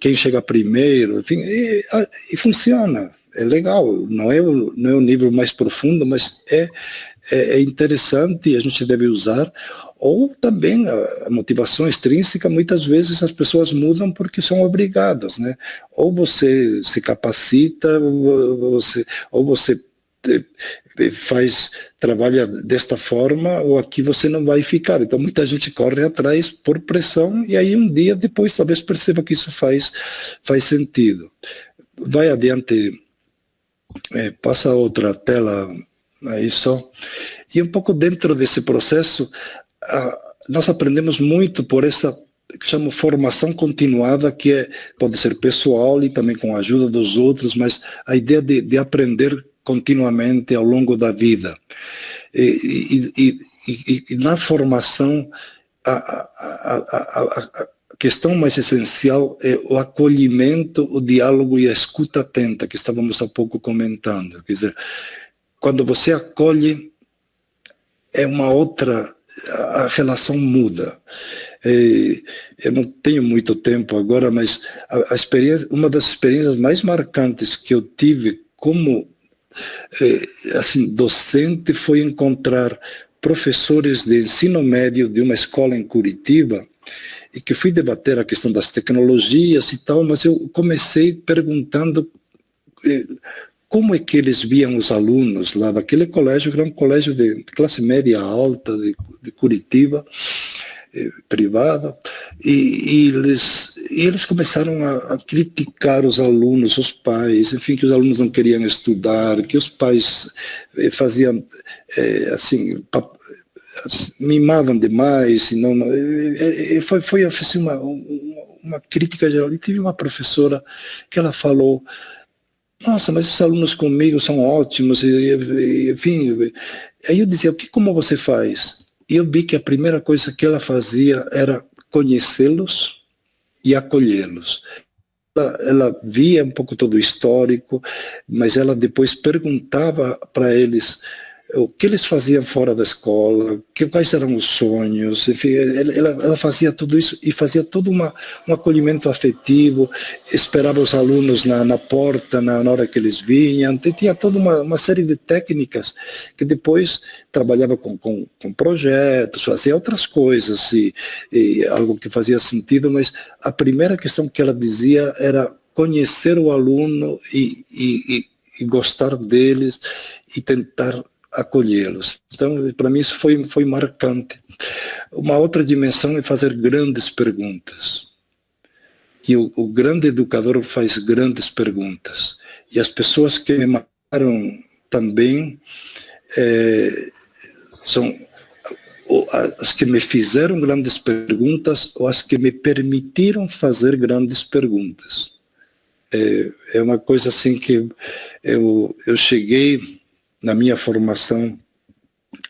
Speaker 1: quem chega primeiro, enfim, e funciona, é legal, não é o nível mais profundo, mas é interessante e a gente deve usar. Ou também a motivação extrínseca, muitas vezes as pessoas mudam porque são obrigadas, né? Ou você se capacita, ou você trabalha desta forma, ou aqui você não vai ficar. Então muita gente corre atrás por pressão, e aí um dia depois talvez perceba que isso faz sentido. Vai adiante, passa a outra tela, aí só. E um pouco dentro desse processo, nós aprendemos muito por essa que chamo formação continuada, que pode ser pessoal e também com a ajuda dos outros, mas a ideia de aprender continuamente ao longo da vida. E na formação, a questão mais essencial é o acolhimento, o diálogo e a escuta atenta, que estávamos há pouco comentando. Quer dizer, quando você acolhe, é uma outra, a relação muda. Eu não tenho muito tempo agora, mas a experiência, uma das experiências mais marcantes que eu tive como assim, docente foi encontrar professores de ensino médio de uma escola em Curitiba, e que fui debater a questão das tecnologias e tal, mas eu comecei perguntando como é que eles viam os alunos lá daquele colégio, que era um colégio de classe média alta de Curitiba, privada, e eles começaram a criticar os alunos, os pais, enfim, que os alunos não queriam estudar, que os pais faziam assim, mimavam demais, e não, foi assim, uma crítica geral. E tive uma professora que ela falou, nossa, mas os alunos comigo são ótimos, enfim. Aí eu dizia, como você faz? E eu vi que a primeira coisa que ela fazia era conhecê-los e acolhê-los. Ela via um pouco todo o histórico, mas ela depois perguntava para eles o que eles faziam fora da escola, quais eram os sonhos, enfim, ela fazia tudo isso e fazia todo um acolhimento afetivo, esperava os alunos na porta na hora que eles vinham, tinha toda uma série de técnicas que depois trabalhava com projetos, fazia outras coisas, e algo que fazia sentido, mas a primeira questão que ela dizia era conhecer o aluno e gostar deles e tentar acolhê-los. Então, para mim isso foi marcante. Uma outra dimensão é fazer grandes perguntas. E o grande educador faz grandes perguntas. E as pessoas que me marcaram também são as que me fizeram grandes perguntas ou as que me permitiram fazer grandes perguntas. É uma coisa assim que eu cheguei na minha formação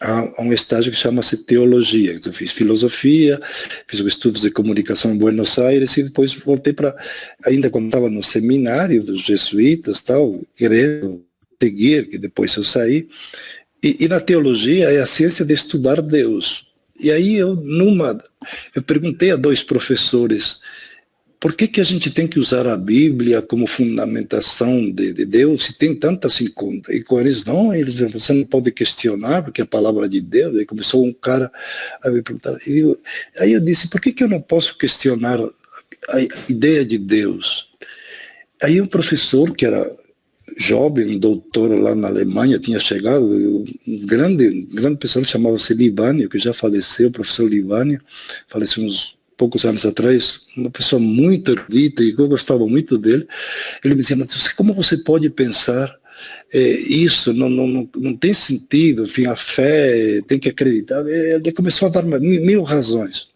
Speaker 1: a um estágio que chama-se teologia. Eu fiz filosofia, fiz estudos de comunicação em Buenos Aires e depois voltei para, ainda quando estava no seminário dos jesuítas, tal, querendo seguir, que depois eu saí. E na teologia é a ciência de estudar Deus. E aí eu perguntei a 2 professores, por que a gente tem que usar a Bíblia como fundamentação de Deus, se tem tantas incoerências? Não, você não pode questionar, porque é a palavra de Deus. Aí começou um cara a me perguntar. Aí eu disse, por que eu não posso questionar a ideia de Deus? Aí um professor que era jovem, um doutor lá na Alemanha, tinha chegado, um grande pessoa, chamava-se Libânio, que já faleceu, o professor Libânio, faleceu uns poucos anos atrás, uma pessoa muito erudita, e eu gostava muito dele. Ele me dizia, mas como você pode pensar isso? Não tem sentido, enfim, a fé, tem que acreditar. Ele começou a dar mil razões.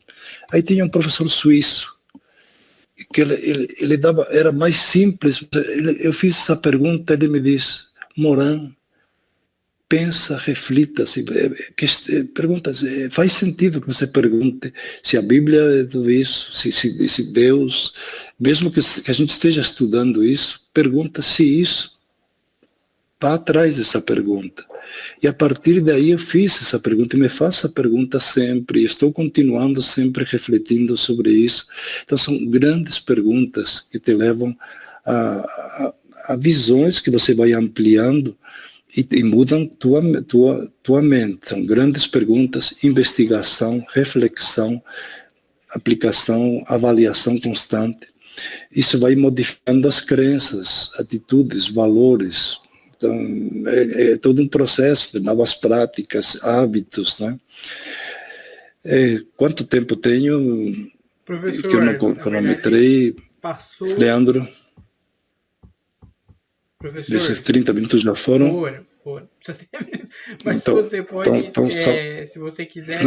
Speaker 1: Aí tinha um professor suíço, que ele dava, era mais simples. Eu fiz essa pergunta, ele me disse, Moran, pensa, reflita, pergunta, faz sentido que você pergunte se a Bíblia é tudo isso, se Deus, mesmo que a gente esteja estudando isso, pergunta se isso, vá atrás dessa pergunta. E a partir daí eu fiz essa pergunta, e me faço a pergunta sempre, e estou continuando sempre refletindo sobre isso. Então são grandes perguntas que te levam a visões que você vai ampliando e mudam tua mente. São grandes perguntas, investigação, reflexão, aplicação, avaliação constante. Isso vai modificando as crenças, atitudes, valores. Então, é todo um processo de novas práticas, hábitos, né? Quanto tempo tenho?
Speaker 2: Professor,
Speaker 1: que eu não cronometrei.
Speaker 2: Passou.
Speaker 1: Leandro?
Speaker 2: Professor,
Speaker 1: desses 30 minutos já foram?
Speaker 2: Foram. Mas
Speaker 1: então,
Speaker 2: se você pode, se você quiser,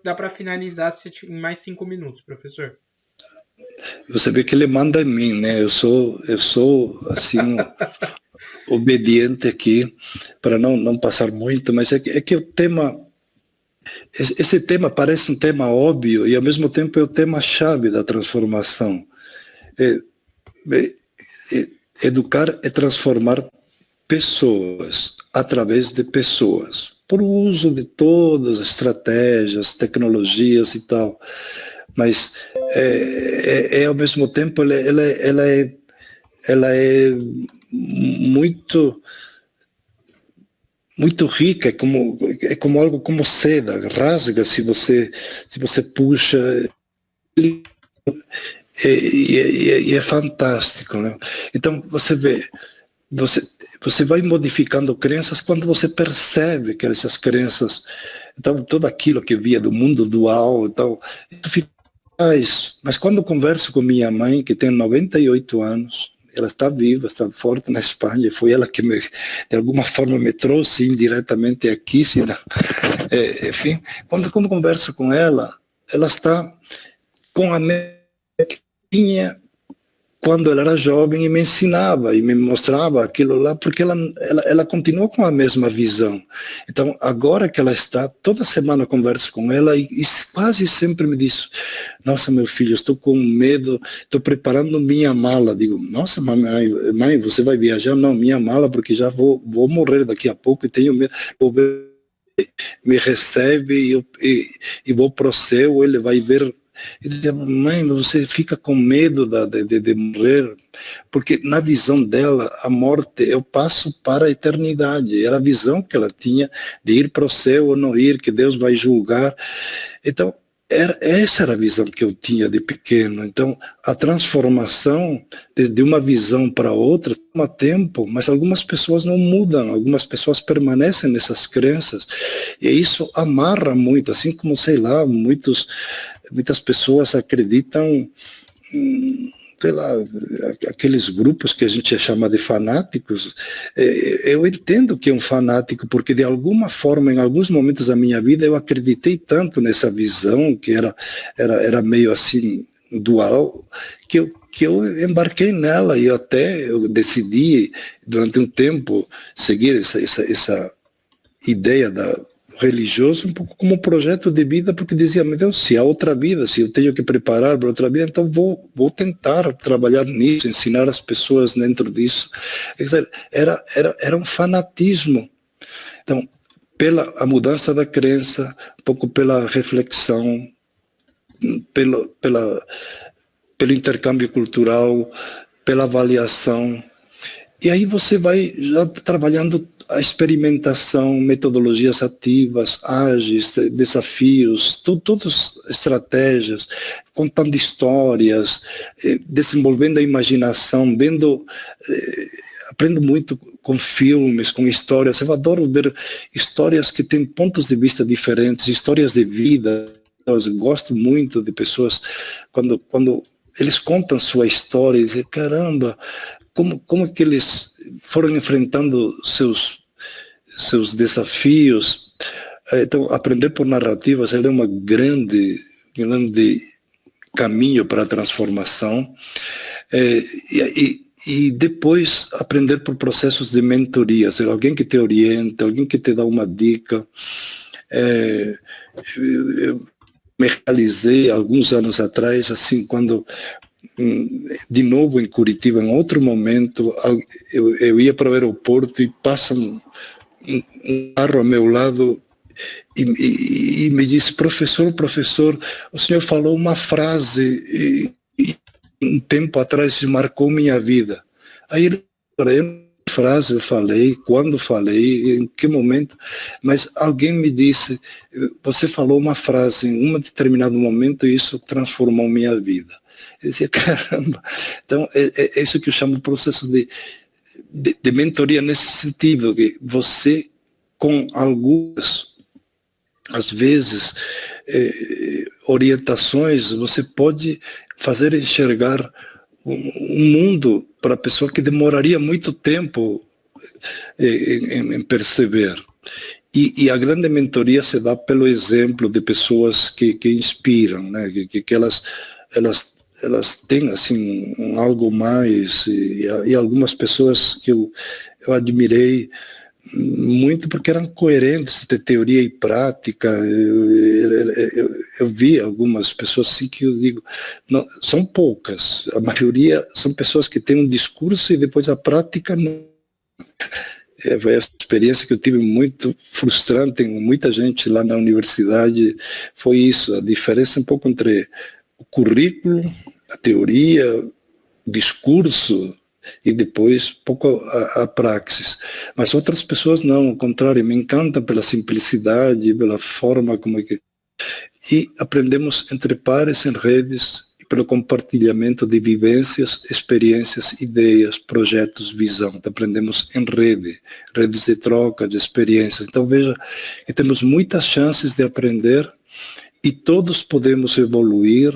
Speaker 2: dá para finalizar em mais 5 minutos, professor.
Speaker 1: Você vê que ele manda em mim, né? Eu sou assim, obediente aqui, para não passar muito, mas é que o tema, esse tema parece um tema óbvio e ao mesmo tempo é o tema-chave da transformação. Educar é transformar pessoas através de pessoas, por uso de todas as estratégias, tecnologias e tal, mas ao mesmo tempo ela é muito rica, é como algo como seda, rasga se você puxa, e é fantástico, né? Então você vê, você vai modificando crenças quando você percebe que essas crenças, então tudo aquilo que via do mundo dual, então isso fica mais. Mas quando eu converso com minha mãe, que tem 98 anos, ela está viva, está forte na Espanha, foi ela que de alguma forma me trouxe indiretamente aqui, enfim, quando converso com ela está com a mente que tinha quando ela era jovem e me ensinava e me mostrava aquilo lá, porque ela continua com a mesma visão. Então, agora que ela está, toda semana eu converso com ela e quase sempre me diz, nossa, meu filho, estou com medo, estou preparando minha mala. Digo, nossa, mãe, você vai viajar? Não, minha mala, porque já vou morrer daqui a pouco e tenho medo. Me recebe e vou para o céu, ele vai ver. Ele dizia, mãe, você fica com medo de morrer, porque na visão dela, a morte é o passo para a eternidade. Era a visão que ela tinha de ir para o céu ou não ir, que Deus vai julgar. Então, essa era a visão que eu tinha de pequeno. Então, a transformação de uma visão para outra toma tempo, mas algumas pessoas não mudam, algumas pessoas permanecem nessas crenças, e isso amarra muito, assim como, sei lá, muitas pessoas acreditam, sei lá, aqueles grupos que a gente chama de fanáticos. Eu entendo que é um fanático, porque de alguma forma, em alguns momentos da minha vida, eu acreditei tanto nessa visão, que era meio assim, dual, que eu embarquei nela, e eu decidi, durante um tempo, seguir essa ideia religioso um pouco como um projeto de vida, porque dizia, meu Deus, se há outra vida, se eu tenho que preparar para outra vida, então vou tentar trabalhar nisso, ensinar as pessoas dentro disso. Quer dizer, era um fanatismo. Então, pela a mudança da crença, um pouco pela reflexão, pelo intercâmbio cultural, pela avaliação, e aí você vai já trabalhando a experimentação, metodologias ativas, ágeis, desafios, todas estratégias, contando histórias, desenvolvendo a imaginação, aprendo muito com filmes, com histórias. Eu adoro ver histórias que têm pontos de vista diferentes, histórias de vida. Eu gosto muito de pessoas, quando eles contam sua história, e dizem, caramba, como que eles foram enfrentando seus desafios. Então, aprender por narrativas é uma grande caminho para a transformação. E depois aprender por processos de mentoria, ser alguém que te orienta, alguém que te dá uma dica. Eu me realizei alguns anos atrás, assim, quando, de novo em Curitiba, em outro momento, eu ia para o aeroporto e passa um carro ao meu lado e me disse, professor, o senhor falou uma frase e um tempo atrás marcou minha vida. Aí ele frase eu falei, quando falei, em que momento, mas alguém me disse, você falou uma frase em um determinado momento e isso transformou minha vida. Eu dizia, caramba, então é isso que eu chamo de processo de mentoria nesse sentido, que você, com algumas, às vezes, orientações, você pode fazer enxergar um mundo para a pessoa que demoraria muito tempo em perceber. E a grande mentoria se dá pelo exemplo de pessoas que inspiram, né? que elas têm assim, algo mais, e algumas pessoas que eu admirei muito porque eram coerentes de teoria e prática. Eu vi algumas pessoas assim que eu digo, não, são poucas, a maioria são pessoas que têm um discurso e depois a prática não. Foi a experiência que eu tive muito frustrante em muita gente lá na universidade, foi isso, a diferença um pouco entre o currículo, a teoria, o discurso, e depois pouco a praxis. Mas outras pessoas não, ao contrário, me encantam pela simplicidade, pela forma como é que... E aprendemos entre pares, em redes, e pelo compartilhamento de vivências, experiências, ideias, projetos, visão. Então, aprendemos em redes de troca, de experiências. Então veja que temos muitas chances de aprender e todos podemos evoluir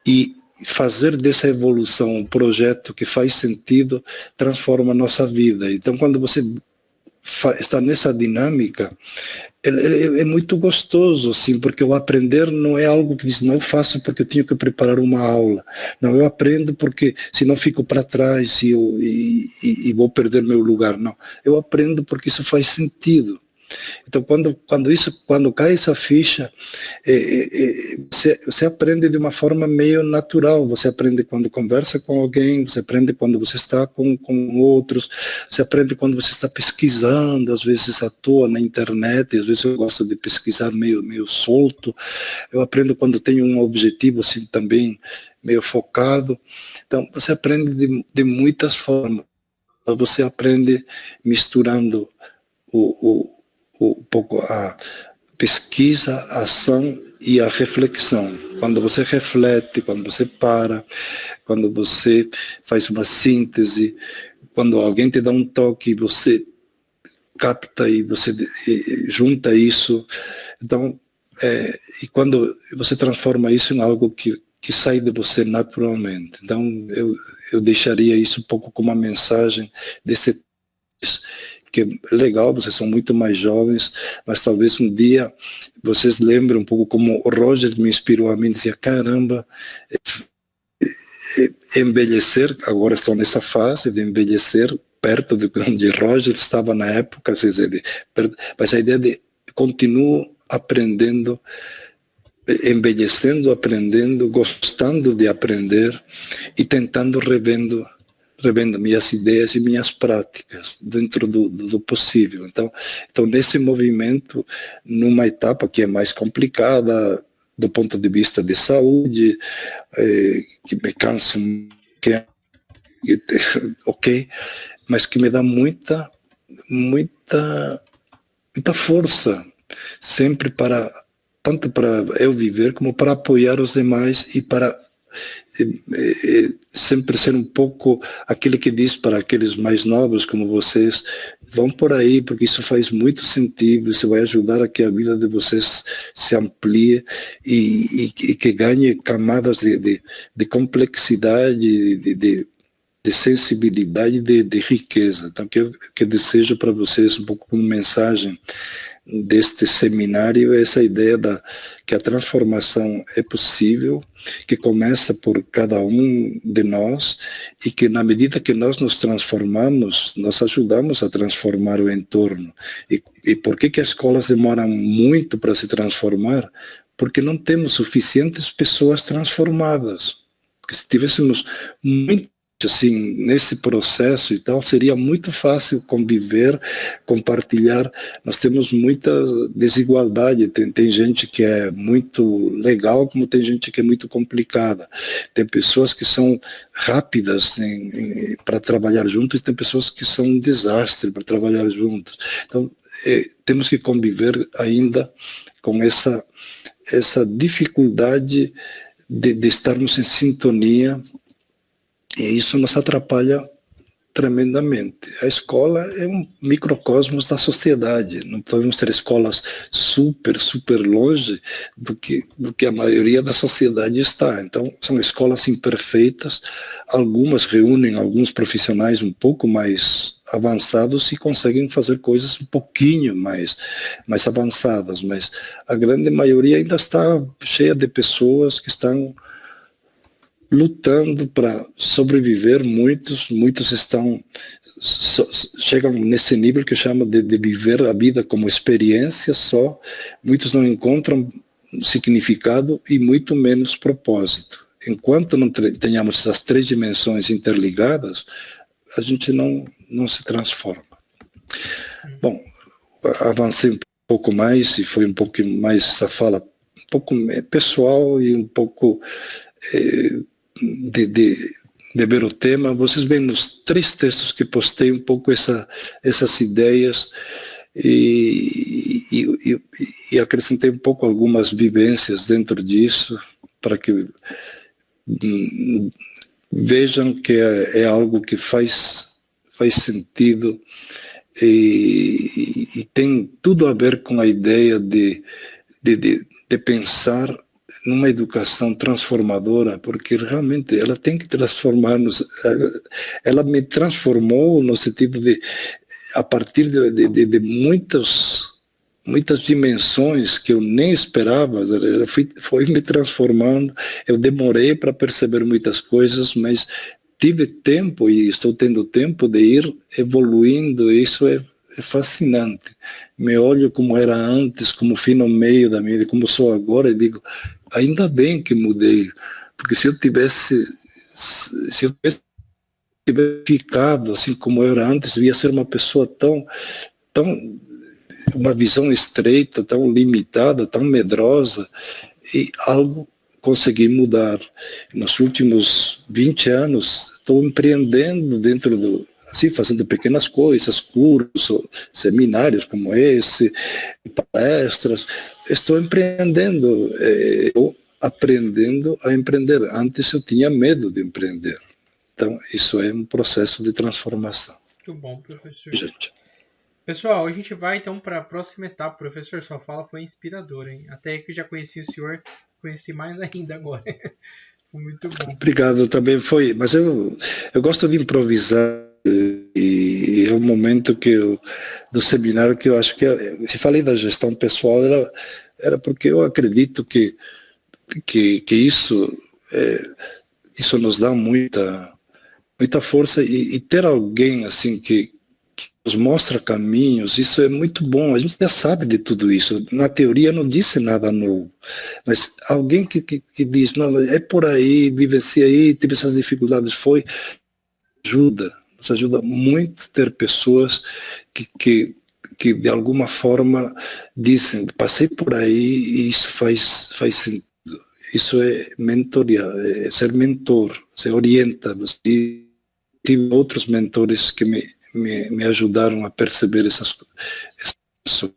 Speaker 1: e fazer dessa evolução um projeto que faz sentido, transforma a nossa vida. Então, quando você está nessa dinâmica, é muito gostoso, assim, porque o aprender não é algo que diz, não, eu faço porque eu tenho que preparar uma aula. Não, eu aprendo porque senão fico para trás e vou perder meu lugar. Não, eu aprendo porque isso faz sentido. Então, quando cai essa ficha, você aprende de uma forma meio natural. Você aprende quando conversa com alguém, você aprende quando você está com outros, você aprende quando você está pesquisando, às vezes à toa na internet, às vezes eu gosto de pesquisar meio solto. Eu aprendo quando tenho um objetivo assim também meio focado. Então, você aprende de muitas formas. Você aprende misturando um pouco a pesquisa, a ação e a reflexão. Quando você reflete, quando você para, quando você faz uma síntese, quando alguém te dá um toque, você capta e você junta isso. Então, e quando você transforma isso em algo que sai de você naturalmente. Então, eu deixaria isso um pouco como uma mensagem desse que é legal, vocês são muito mais jovens, mas talvez um dia vocês lembrem um pouco como o Roger me inspirou a mim, dizia, caramba, envelhecer, agora estão nessa fase de envelhecer perto de onde Roger estava na época, mas a ideia de continuo aprendendo, envelhecendo, aprendendo, gostando de aprender e tentando revendo minhas ideias e minhas práticas dentro do possível. Então, nesse movimento, numa etapa que é mais complicada do ponto de vista de saúde, que me canso, ok, mas que me dá muita muita força, sempre tanto para eu viver como para apoiar os demais e para sempre ser um pouco aquele que diz para aqueles mais novos como vocês, vão por aí, porque isso faz muito sentido, isso vai ajudar a que a vida de vocês se amplie e que ganhe camadas de complexidade, de sensibilidade, de riqueza. Então, que eu desejo para vocês um pouco como mensagem deste seminário, essa ideia que a transformação é possível, que começa por cada um de nós e que na medida que nós nos transformamos, nós ajudamos a transformar o entorno. E por que as escolas demoram muito para se transformar? Porque não temos suficientes pessoas transformadas. Porque se tivéssemos muito assim, nesse processo e tal, seria muito fácil conviver, compartilhar. Nós temos muita desigualdade, tem gente que é muito legal, como tem gente que é muito complicada. Tem pessoas que são rápidas para trabalhar juntos, e tem pessoas que são um desastre para trabalhar juntos. Então, temos que conviver ainda com essa dificuldade de estarmos em sintonia. E isso nos atrapalha tremendamente. A escola é um microcosmos da sociedade. Não podemos ter escolas super longe do que a maioria da sociedade está. Então, são escolas imperfeitas. Algumas reúnem alguns profissionais um pouco mais avançados e conseguem fazer coisas um pouquinho mais avançadas, mas a grande maioria ainda está cheia de pessoas que estão lutando para sobreviver. Muitos chegam nesse nível que chama de viver a vida como experiência só. Muitos não encontram significado e muito menos propósito. Enquanto não tenhamos essas três dimensões interligadas, a gente não se transforma. Bom, avancei um pouco mais e foi um pouco mais essa fala um pouco pessoal e um pouco de ver o tema. Vocês veem nos 3 textos que postei um pouco essas ideias e acrescentei um pouco algumas vivências dentro disso para que vejam que é algo que faz sentido e tem tudo a ver com a ideia de pensar numa educação transformadora, porque realmente ela tem que transformar-nos. Ela me transformou no sentido de, a partir de muitas dimensões que eu nem esperava, ela foi me transformando. Eu demorei para perceber muitas coisas, mas tive tempo e estou tendo tempo de ir evoluindo. Isso é fascinante. Me olho como era antes, como fui no meio da minha vida, como sou agora, e digo, ainda bem que mudei, porque se eu tivesse ficado assim como eu era antes, eu ia ser uma pessoa tão uma visão estreita, tão limitada, tão medrosa, e algo consegui mudar. Nos últimos 20 anos, estou empreendendo dentro assim, fazendo pequenas coisas, cursos, seminários como esse, palestras. Estou empreendendo, aprendendo a empreender. Antes eu tinha medo de empreender. Então, isso é um processo de transformação.
Speaker 2: Muito bom, professor. Gente. Pessoal, a gente vai então para a próxima etapa. Professor, sua fala foi inspiradora, hein? Até que eu já conheci o senhor, conheci mais ainda agora. Foi muito bom.
Speaker 1: Obrigado, também foi. Mas eu gosto de improvisar. E é um momento do seminário que eu acho que, se falei da gestão pessoal, era porque eu acredito que isso nos dá muita força, e ter alguém assim que nos mostra caminhos, isso é muito bom. A gente já sabe de tudo isso, na teoria não disse nada novo, mas alguém que diz, não, é por aí, vivencia aí, tive essas dificuldades, nos ajuda muito ter pessoas que de alguma forma dizem, passei por aí e isso faz sentido. Isso é mentoria, é ser mentor, se orienta. E tive outros mentores que me ajudaram a perceber essas coisas.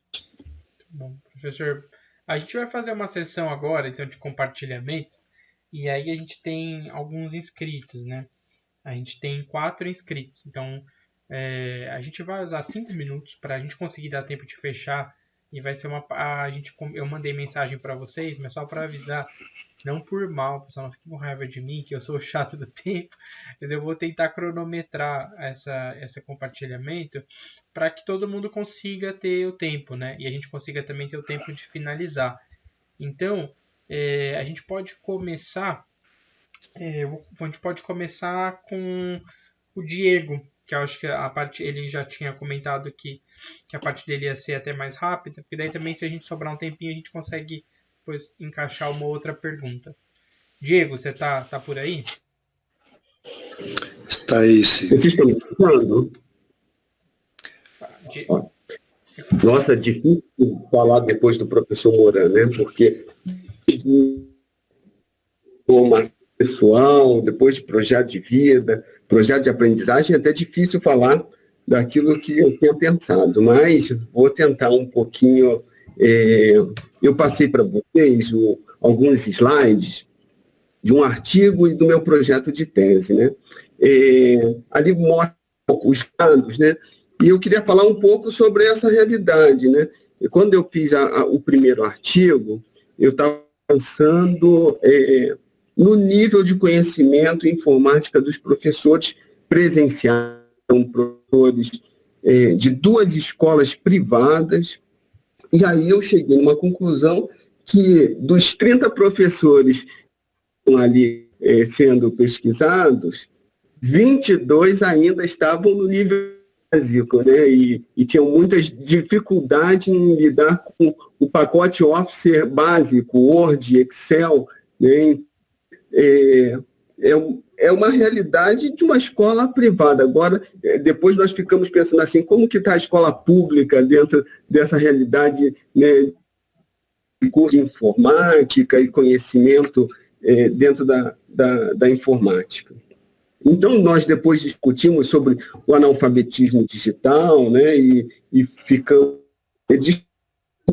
Speaker 2: Bom, professor, a gente vai fazer uma sessão agora, então, de compartilhamento, e aí a gente tem alguns inscritos, né? A gente tem 4 inscritos, então a gente vai usar 5 minutos para a gente conseguir dar tempo de fechar e vai ser eu mandei mensagem para vocês, mas só para avisar, não por mal, pessoal, não fique com raiva de mim, que eu sou o chato do tempo, mas eu vou tentar cronometrar esse compartilhamento para que todo mundo consiga ter o tempo, né? E a gente consiga também ter o tempo de finalizar. Então, a gente pode começar a gente pode começar com o Diego, que eu acho que a parte ele já tinha comentado que a parte dele ia ser até mais rápida, porque daí também se a gente sobrar um tempinho a gente consegue depois encaixar uma outra pergunta. Diego, você tá por aí?
Speaker 1: Está aí, sim.
Speaker 3: Vocês estão me escutando? Nossa, difícil falar depois do professor Moran, né? Porque formação pessoal, depois de projeto de vida, projeto de aprendizagem, é até difícil falar daquilo que eu tinha pensado, mas vou tentar um pouquinho. Eu passei para vocês alguns slides de um artigo e do meu projeto de tese, né? Ali mostra os dados, né? E eu queria falar um pouco sobre essa realidade, né? E quando eu fiz o primeiro artigo, eu estava pensando no nível de conhecimento em informática dos professores presenciais, professores de 2 escolas privadas, e aí eu cheguei numa conclusão que dos 30 professores ali sendo pesquisados, 22 ainda estavam no nível básico, né? E tinham muitas dificuldades em lidar com o pacote Office básico, Word, Excel, né? É uma realidade de uma escola privada. Agora, depois nós ficamos pensando assim, como que está a escola pública dentro dessa realidade, né, de curso de informática e conhecimento dentro da informática. Então, nós depois discutimos sobre o analfabetismo digital, né, e ficamos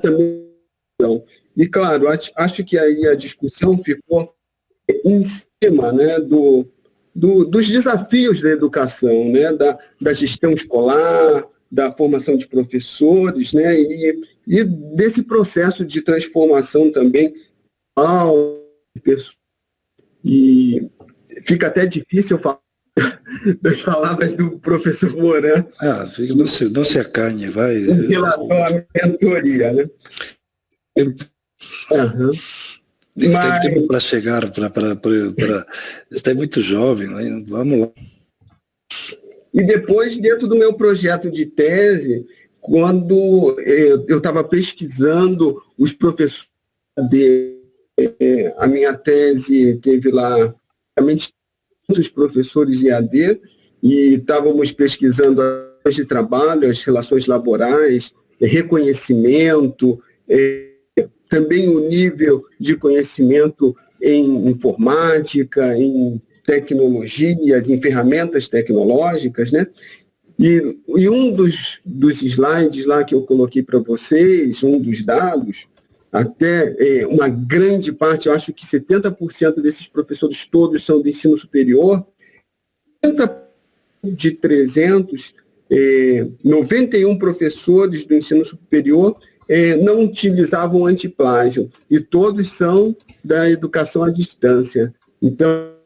Speaker 3: também. E, claro, acho que aí a discussão ficou em cima, né, dos desafios da educação, né, da gestão escolar, da formação de professores, né, e desse processo de transformação também e fica até difícil falar das palavras do professor Moran.
Speaker 1: Não se acanhe, vai.
Speaker 3: Em relação à mentoria, né?
Speaker 1: Uhum. Tem tempo para chegar, está muito jovem, né? Vamos lá.
Speaker 3: E depois, dentro do meu projeto de tese, quando eu estava pesquisando os professores a minha tese teve lá realmente muitos professores EAD e estávamos pesquisando as de trabalho, as relações laborais, reconhecimento, também o nível de conhecimento em informática, em tecnologias, em ferramentas tecnológicas, né? E um dos slides lá que eu coloquei para vocês, um dos dados, até uma grande parte, eu acho que 70% desses professores todos são do ensino superior, 70 de 300, 91 professores do ensino superior não utilizavam antiplágio, e todos são da educação à distância. Então,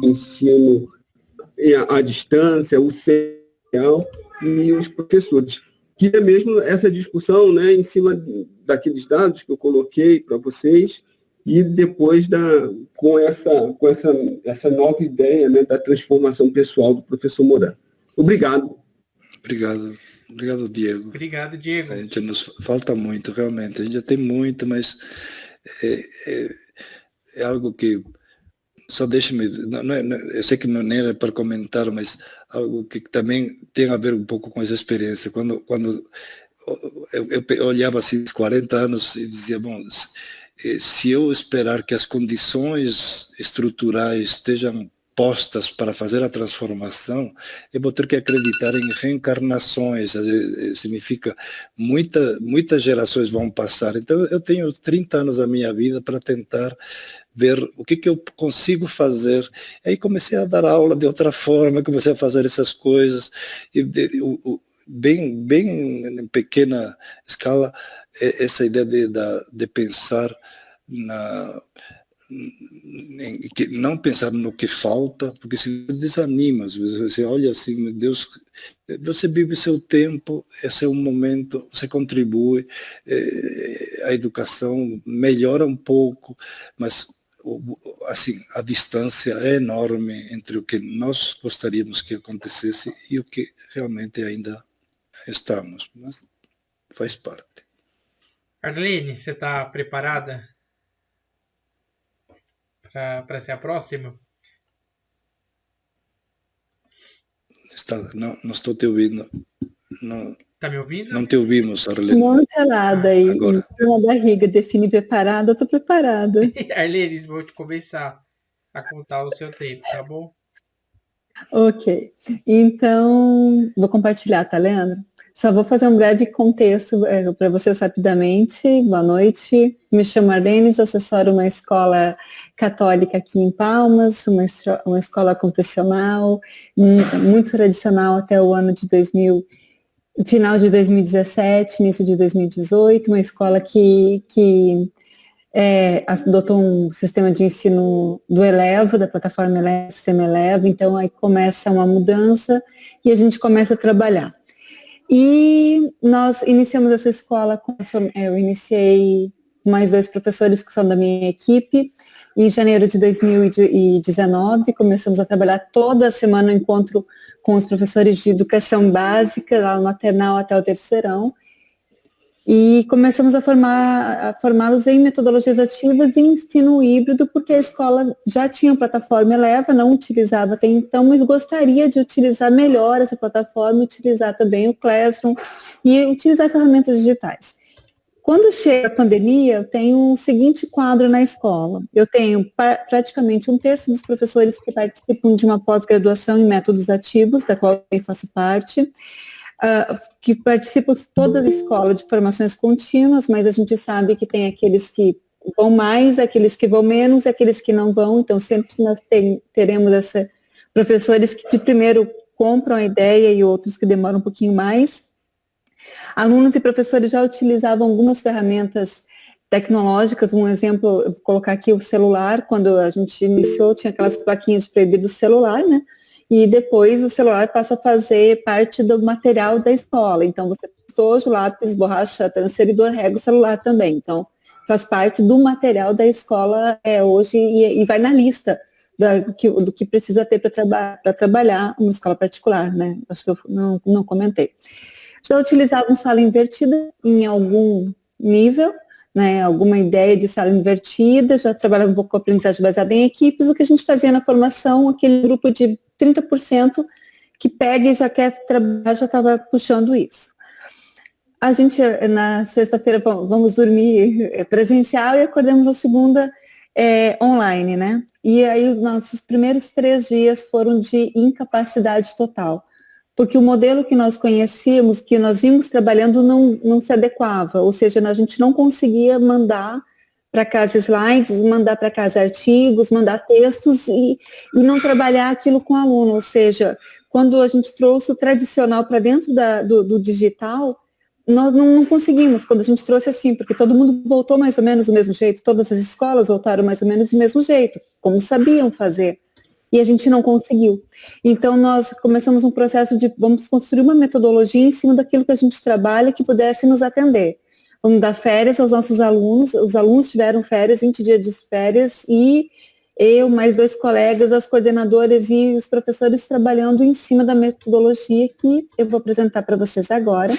Speaker 3: ensino à distância, o social e os professores. Que é mesmo essa discussão, né, em cima daqueles dados que eu coloquei para vocês, e depois com essa nova ideia, né, da transformação pessoal do professor Moran. Obrigado.
Speaker 1: Obrigado, Diego.
Speaker 2: Obrigado, Diego.
Speaker 1: A gente nos falta muito, realmente. A gente já tem muito, mas é algo que só deixa-me... eu sei que não era para comentar, mas algo que também tem a ver um pouco com essa experiência. Quando eu olhava assim, 40 anos, e dizia, bom, se eu esperar que as condições estruturais estejam postas para fazer a transformação, eu vou ter que acreditar em reencarnações, significa muitas gerações vão passar. Então eu tenho 30 anos da minha vida para tentar ver o que eu consigo fazer. Aí comecei a dar aula de outra forma, comecei a fazer essas coisas, e bem em pequena escala, essa ideia de pensar não pensar no que falta, porque se desanima, você olha assim, meu Deus, você vive seu tempo, esse é um momento, você contribui, a educação melhora um pouco, mas assim, a distância é enorme entre o que nós gostaríamos que acontecesse e o que realmente ainda estamos, mas faz parte.
Speaker 2: Arlene, você está preparada para ser a próxima?
Speaker 1: Não estou te ouvindo.
Speaker 2: Tá me ouvindo?
Speaker 1: Não te ouvimos, Arlene.
Speaker 4: Muito gelada e na barriga, define preparada, eu estou preparada.
Speaker 2: Arlene, vou te começar a contar o seu tempo, tá bom?
Speaker 4: Ok, então vou compartilhar, tá, Leandro? Só vou fazer um breve contexto para vocês rapidamente. Boa noite, me chamo Arlene, assessoro uma escola católica aqui em Palmas, uma escola confessional, muito tradicional até o ano de final de 2017, início de 2018, uma escola que adotou um sistema de ensino do Eleva, da plataforma Eleva, sistema Eleva, então aí começa uma mudança e a gente começa a trabalhar. E nós iniciamos essa escola, eu iniciei mais 2 professores que são da minha equipe, em janeiro de 2019, começamos a trabalhar toda semana no encontro com os professores de educação básica, lá no maternal até o terceirão, e começamos a formá-los em metodologias ativas e ensino híbrido, porque a escola já tinha a plataforma Eleva, não utilizava até então, mas gostaria de utilizar melhor essa plataforma, utilizar também o Classroom e utilizar ferramentas digitais. Quando chega a pandemia, eu tenho o seguinte quadro na escola. Eu tenho praticamente 1/3 dos professores que participam de uma pós-graduação em métodos ativos, da qual eu faço parte, que participam de todas as escolas de formações contínuas, mas a gente sabe que tem aqueles que vão mais, aqueles que vão menos, aqueles que não vão, então sempre nós teremos professores que de primeiro compram a ideia e outros que demoram um pouquinho mais. Alunos e professores já utilizavam algumas ferramentas tecnológicas, um exemplo, eu vou colocar aqui o celular, quando a gente iniciou tinha aquelas plaquinhas de proibido celular, né? E depois o celular passa a fazer parte do material da escola. Então, você estojo, lápis, borracha, transferidor, rega o celular também. Então, faz parte do material da escola hoje e vai na lista do que precisa ter para trabalhar uma escola particular, né? Acho que eu não comentei. Já utilizavam sala invertida em algum nível, né? Alguma ideia de sala invertida, já trabalhava um pouco com aprendizagem baseada em equipes. O que a gente fazia na formação, aquele grupo de 30% que pega e já quer trabalhar, já estava puxando isso. A gente, na sexta-feira, vamos dormir presencial e acordamos a segunda online, né? E aí os nossos primeiros 3 dias foram de incapacidade total, porque o modelo que nós conhecíamos, que nós vimos trabalhando, não se adequava, ou seja, a gente não conseguia mandar para casa slides, mandar para casa artigos, mandar textos e não trabalhar aquilo com o aluno. Ou seja, quando a gente trouxe o tradicional para dentro do digital, nós não conseguimos, quando a gente trouxe assim, porque todo mundo voltou mais ou menos do mesmo jeito, todas as escolas voltaram mais ou menos do mesmo jeito, como sabiam fazer. e a gente não conseguiu. Então, nós começamos um processo de vamos construir uma metodologia em cima daquilo que a gente trabalha que pudesse nos atender. Vamos dar férias aos nossos alunos, os alunos tiveram férias, 20 dias de férias, e eu, mais 2 colegas, as coordenadoras e os professores trabalhando em cima da metodologia que eu vou apresentar para vocês agora,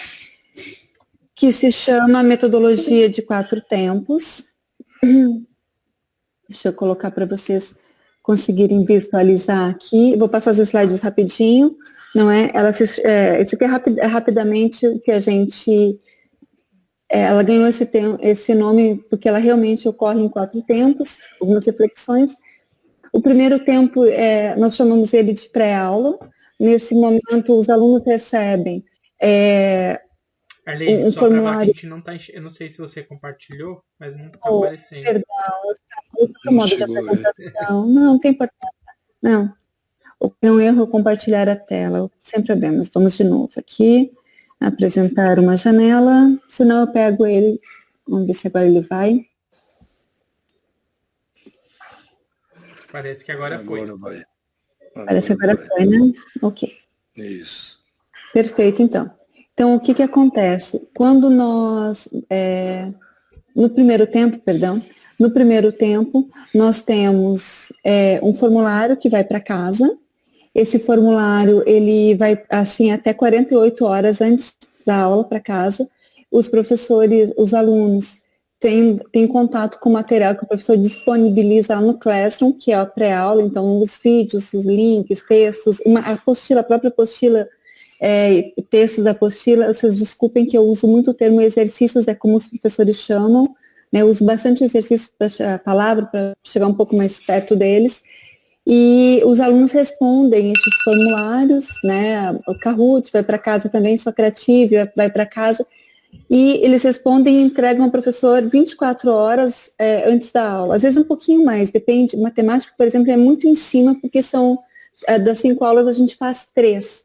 Speaker 4: que se chama Metodologia de 4 Tempos. Deixa eu colocar para vocês conseguirem visualizar aqui. Vou passar os slides rapidinho, não é? Esse aqui é rapidamente o que a gente... ela ganhou esse nome porque ela realmente ocorre em 4 tempos, algumas reflexões. O primeiro tempo, nós chamamos ele de pré-aula. Nesse momento, os alunos recebem
Speaker 2: Arlene, só
Speaker 4: formulário.
Speaker 2: A gente não tá eu não sei se você compartilhou, mas não está aparecendo.
Speaker 4: Perdão, outro modo de apresentação. Não tem importância. Não. É um erro compartilhar a tela, sem problemas. Vamos de novo aqui. Apresentar uma janela, senão eu pego ele. Vamos ver se agora ele vai.
Speaker 2: Parece que agora foi.
Speaker 1: Vai.
Speaker 4: Parece que agora foi, né? Ok.
Speaker 1: Isso.
Speaker 4: Perfeito, então. Então, o que acontece? Quando nós, no primeiro tempo, nós temos um formulário que vai para casa. Esse formulário, ele vai, assim, até 48 horas antes da aula para casa. Os professores, os alunos, têm contato com o material que o professor disponibiliza lá no Classroom, que é a pré-aula, então os vídeos, os links, textos, a própria apostila, textos da apostila. Vocês desculpem que eu uso muito o termo exercícios, é como os professores chamam, né? Eu uso bastante exercício para a palavra, para chegar um pouco mais perto deles. E os alunos respondem esses formulários, né? O Kahoot vai para casa também, Socrative vai para casa, e eles respondem e entregam ao professor 24 horas antes da aula. Às vezes um pouquinho mais, depende. Matemática, por exemplo, é muito em cima, porque das 5 aulas a gente faz 3.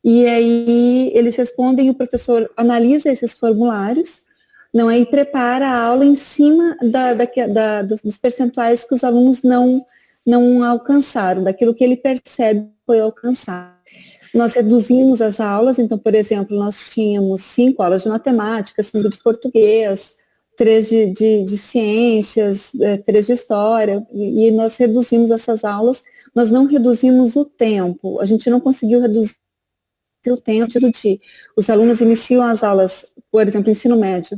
Speaker 4: E aí eles respondem, o professor analisa esses formulários, não é? E prepara a aula em cima dos percentuais que os alunos não alcançaram, daquilo que ele percebe foi alcançado. Nós reduzimos as aulas, então, por exemplo, nós tínhamos 5 aulas de matemática, 5 de português, 3 de ciências, 3 de história, e nós reduzimos essas aulas. Nós não reduzimos o tempo, a gente não conseguiu reduzir o tempo de os alunos iniciam as aulas, por exemplo, ensino médio,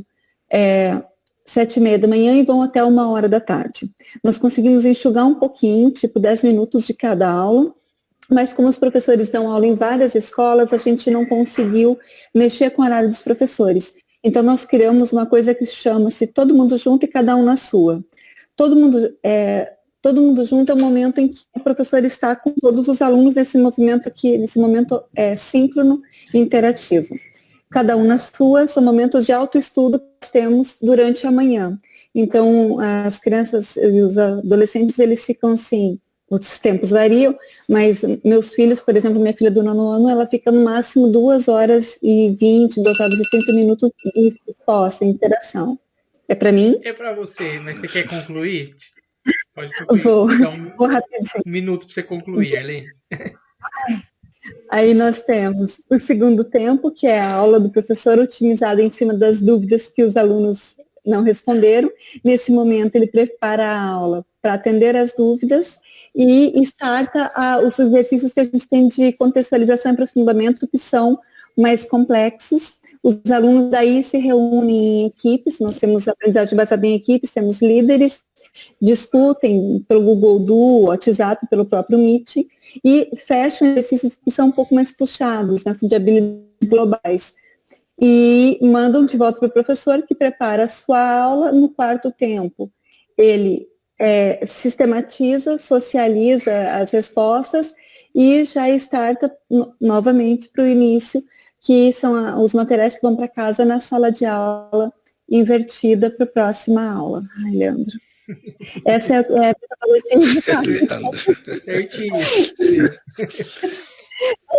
Speaker 4: 7h30 da manhã e vão até 1h da tarde. Nós conseguimos enxugar um pouquinho, tipo 10 minutos de cada aula, mas como os professores dão aula em várias escolas, a gente não conseguiu mexer com o horário dos professores. Então, nós criamos uma coisa que chama-se todo mundo junto e cada um na sua. Todo mundo junto é o momento em que o professor está com todos os alunos nesse movimento aqui, nesse momento síncrono e interativo. Cada um na sua, são momentos de autoestudo que nós temos durante a manhã. Então, as crianças e os adolescentes, eles ficam assim, os tempos variam, mas meus filhos, por exemplo, minha filha do 9º ano, ela fica no máximo 2h20, 2h30 minutos exposta, em interação. É para mim?
Speaker 2: É para você, mas você quer concluir? Pode concluir.
Speaker 4: Vou rapidinho.
Speaker 2: 1 minuto para você concluir, Arlene.
Speaker 4: Aí nós temos o segundo tempo, que é a aula do professor otimizada em cima das dúvidas que os alunos não responderam. Nesse momento, ele prepara a aula para atender as dúvidas e starta os exercícios que a gente tem de contextualização e aprofundamento, que são mais complexos. Os alunos daí se reúnem em equipes, nós temos aprendizagem baseada em equipes, temos líderes, discutem pelo Google Duo, WhatsApp, pelo próprio Meet, e fecham exercícios que são um pouco mais puxados, né, de habilidades globais. E mandam de volta para o professor, que prepara a sua aula no 4º tempo. Ele sistematiza, socializa as respostas e já starta novamente para o início, que são os materiais que vão para casa na sala de aula invertida para a próxima aula. Ai, Leandro. Essa é a metodologia de 4
Speaker 2: Certinho.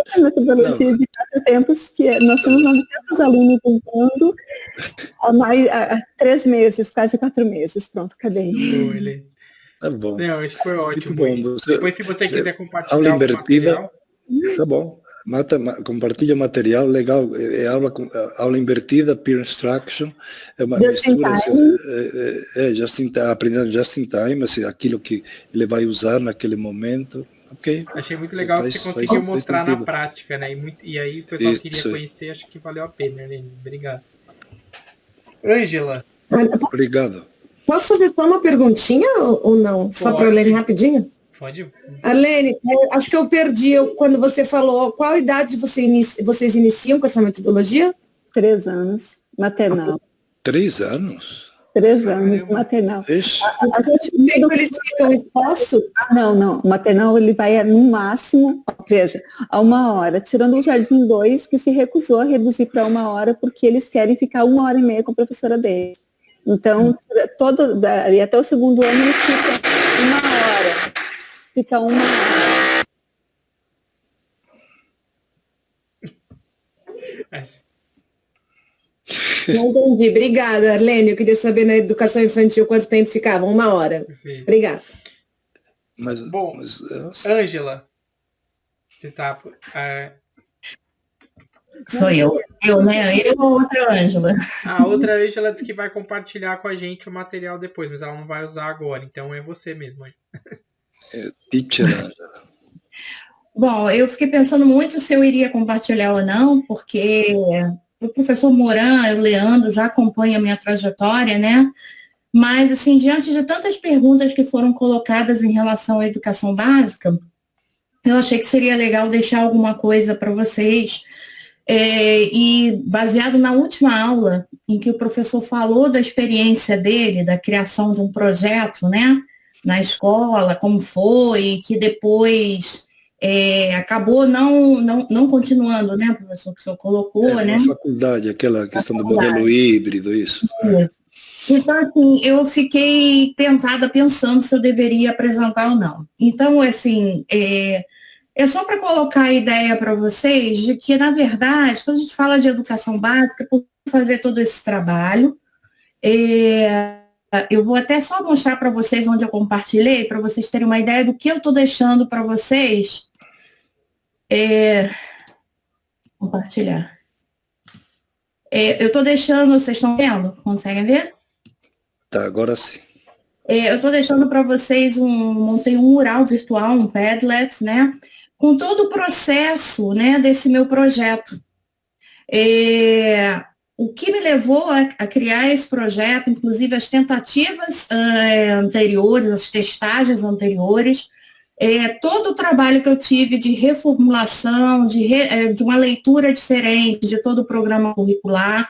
Speaker 4: É a metodologia de 4 tempos, que nós temos 900 alunos tentando há 3 meses, quase 4 meses. Pronto, cadê?
Speaker 1: Tá bom.
Speaker 2: Não, acho que foi ótimo.
Speaker 1: Muito bom.
Speaker 2: Depois, se você quiser compartilhar
Speaker 1: Aula
Speaker 2: o
Speaker 1: invertida,
Speaker 2: material...
Speaker 1: tá bom. Compartilha material, legal. É aula invertida, peer instruction. É uma
Speaker 4: Just in
Speaker 1: mistura.
Speaker 4: time.
Speaker 1: Aprendendo just in time, assim, aquilo que ele vai usar naquele momento. Ok.
Speaker 2: Achei muito legal que você conseguiu mostrar na prática, né? E aí o pessoal queria conhecer, acho que valeu a pena, né? Obrigado. Ângela.
Speaker 1: Obrigado.
Speaker 5: Posso fazer só uma perguntinha ou não? Pode. Só para eu ler rapidinho?
Speaker 2: Pode.
Speaker 5: Arlene, acho que eu perdi quando você falou qual idade vocês iniciam com essa metodologia?
Speaker 4: 3 anos, maternal.
Speaker 1: 3 anos?
Speaker 4: 3 anos, maternal.
Speaker 5: Eles ficam expostos?
Speaker 4: Não. O maternal ele vai no máximo, veja, a 1 hora, tirando o Jardim 2, que se recusou a reduzir para 1 hora, porque eles querem ficar 1h30 com a professora deles. Então, e até o 2º ano eles ficam 1 hora. Fica 1 hora.
Speaker 5: Não entendi. Obrigada, Arlene. Eu queria saber na educação infantil quanto tempo ficava. 1 hora. Perfeito. Obrigada.
Speaker 2: Bom, Ângela, você tá...
Speaker 6: Sou eu, né? Eu ou outra Ângela?
Speaker 2: A outra Ângela disse que vai compartilhar com a gente o material depois, mas ela não vai usar agora, então é você mesmo.
Speaker 1: Teacher Ângela.
Speaker 6: Bom, eu fiquei pensando muito se eu iria compartilhar ou não, porque o professor Moran, o Leandro, já acompanha a minha trajetória, né? Mas, assim, diante de tantas perguntas que foram colocadas em relação à educação básica, eu achei que seria legal deixar alguma coisa para vocês. E baseado na última aula, em que o professor falou da experiência dele, da criação de um projeto, né, na escola, como foi, que depois acabou não continuando, né, professor, que o senhor colocou, né?
Speaker 1: Na faculdade, aquela questão do modelo híbrido, isso.
Speaker 6: Então, assim, eu fiquei tentada pensando se eu deveria apresentar ou não. Então, assim, é só para colocar a ideia para vocês de que, na verdade, quando a gente fala de educação básica, por fazer todo esse trabalho, eu vou até só mostrar para vocês onde eu compartilhei, para vocês terem uma ideia do que eu estou deixando para vocês. Compartilhar. Eu estou deixando, vocês estão vendo? Conseguem ver?
Speaker 1: Tá, agora sim.
Speaker 6: Eu estou deixando para vocês montei um mural virtual, um Padlet, né? Com todo o processo, né, desse meu projeto. O que me levou a criar esse projeto, inclusive as tentativas anteriores, as testagens anteriores, todo o trabalho que eu tive de reformulação, de uma leitura diferente de todo o programa curricular,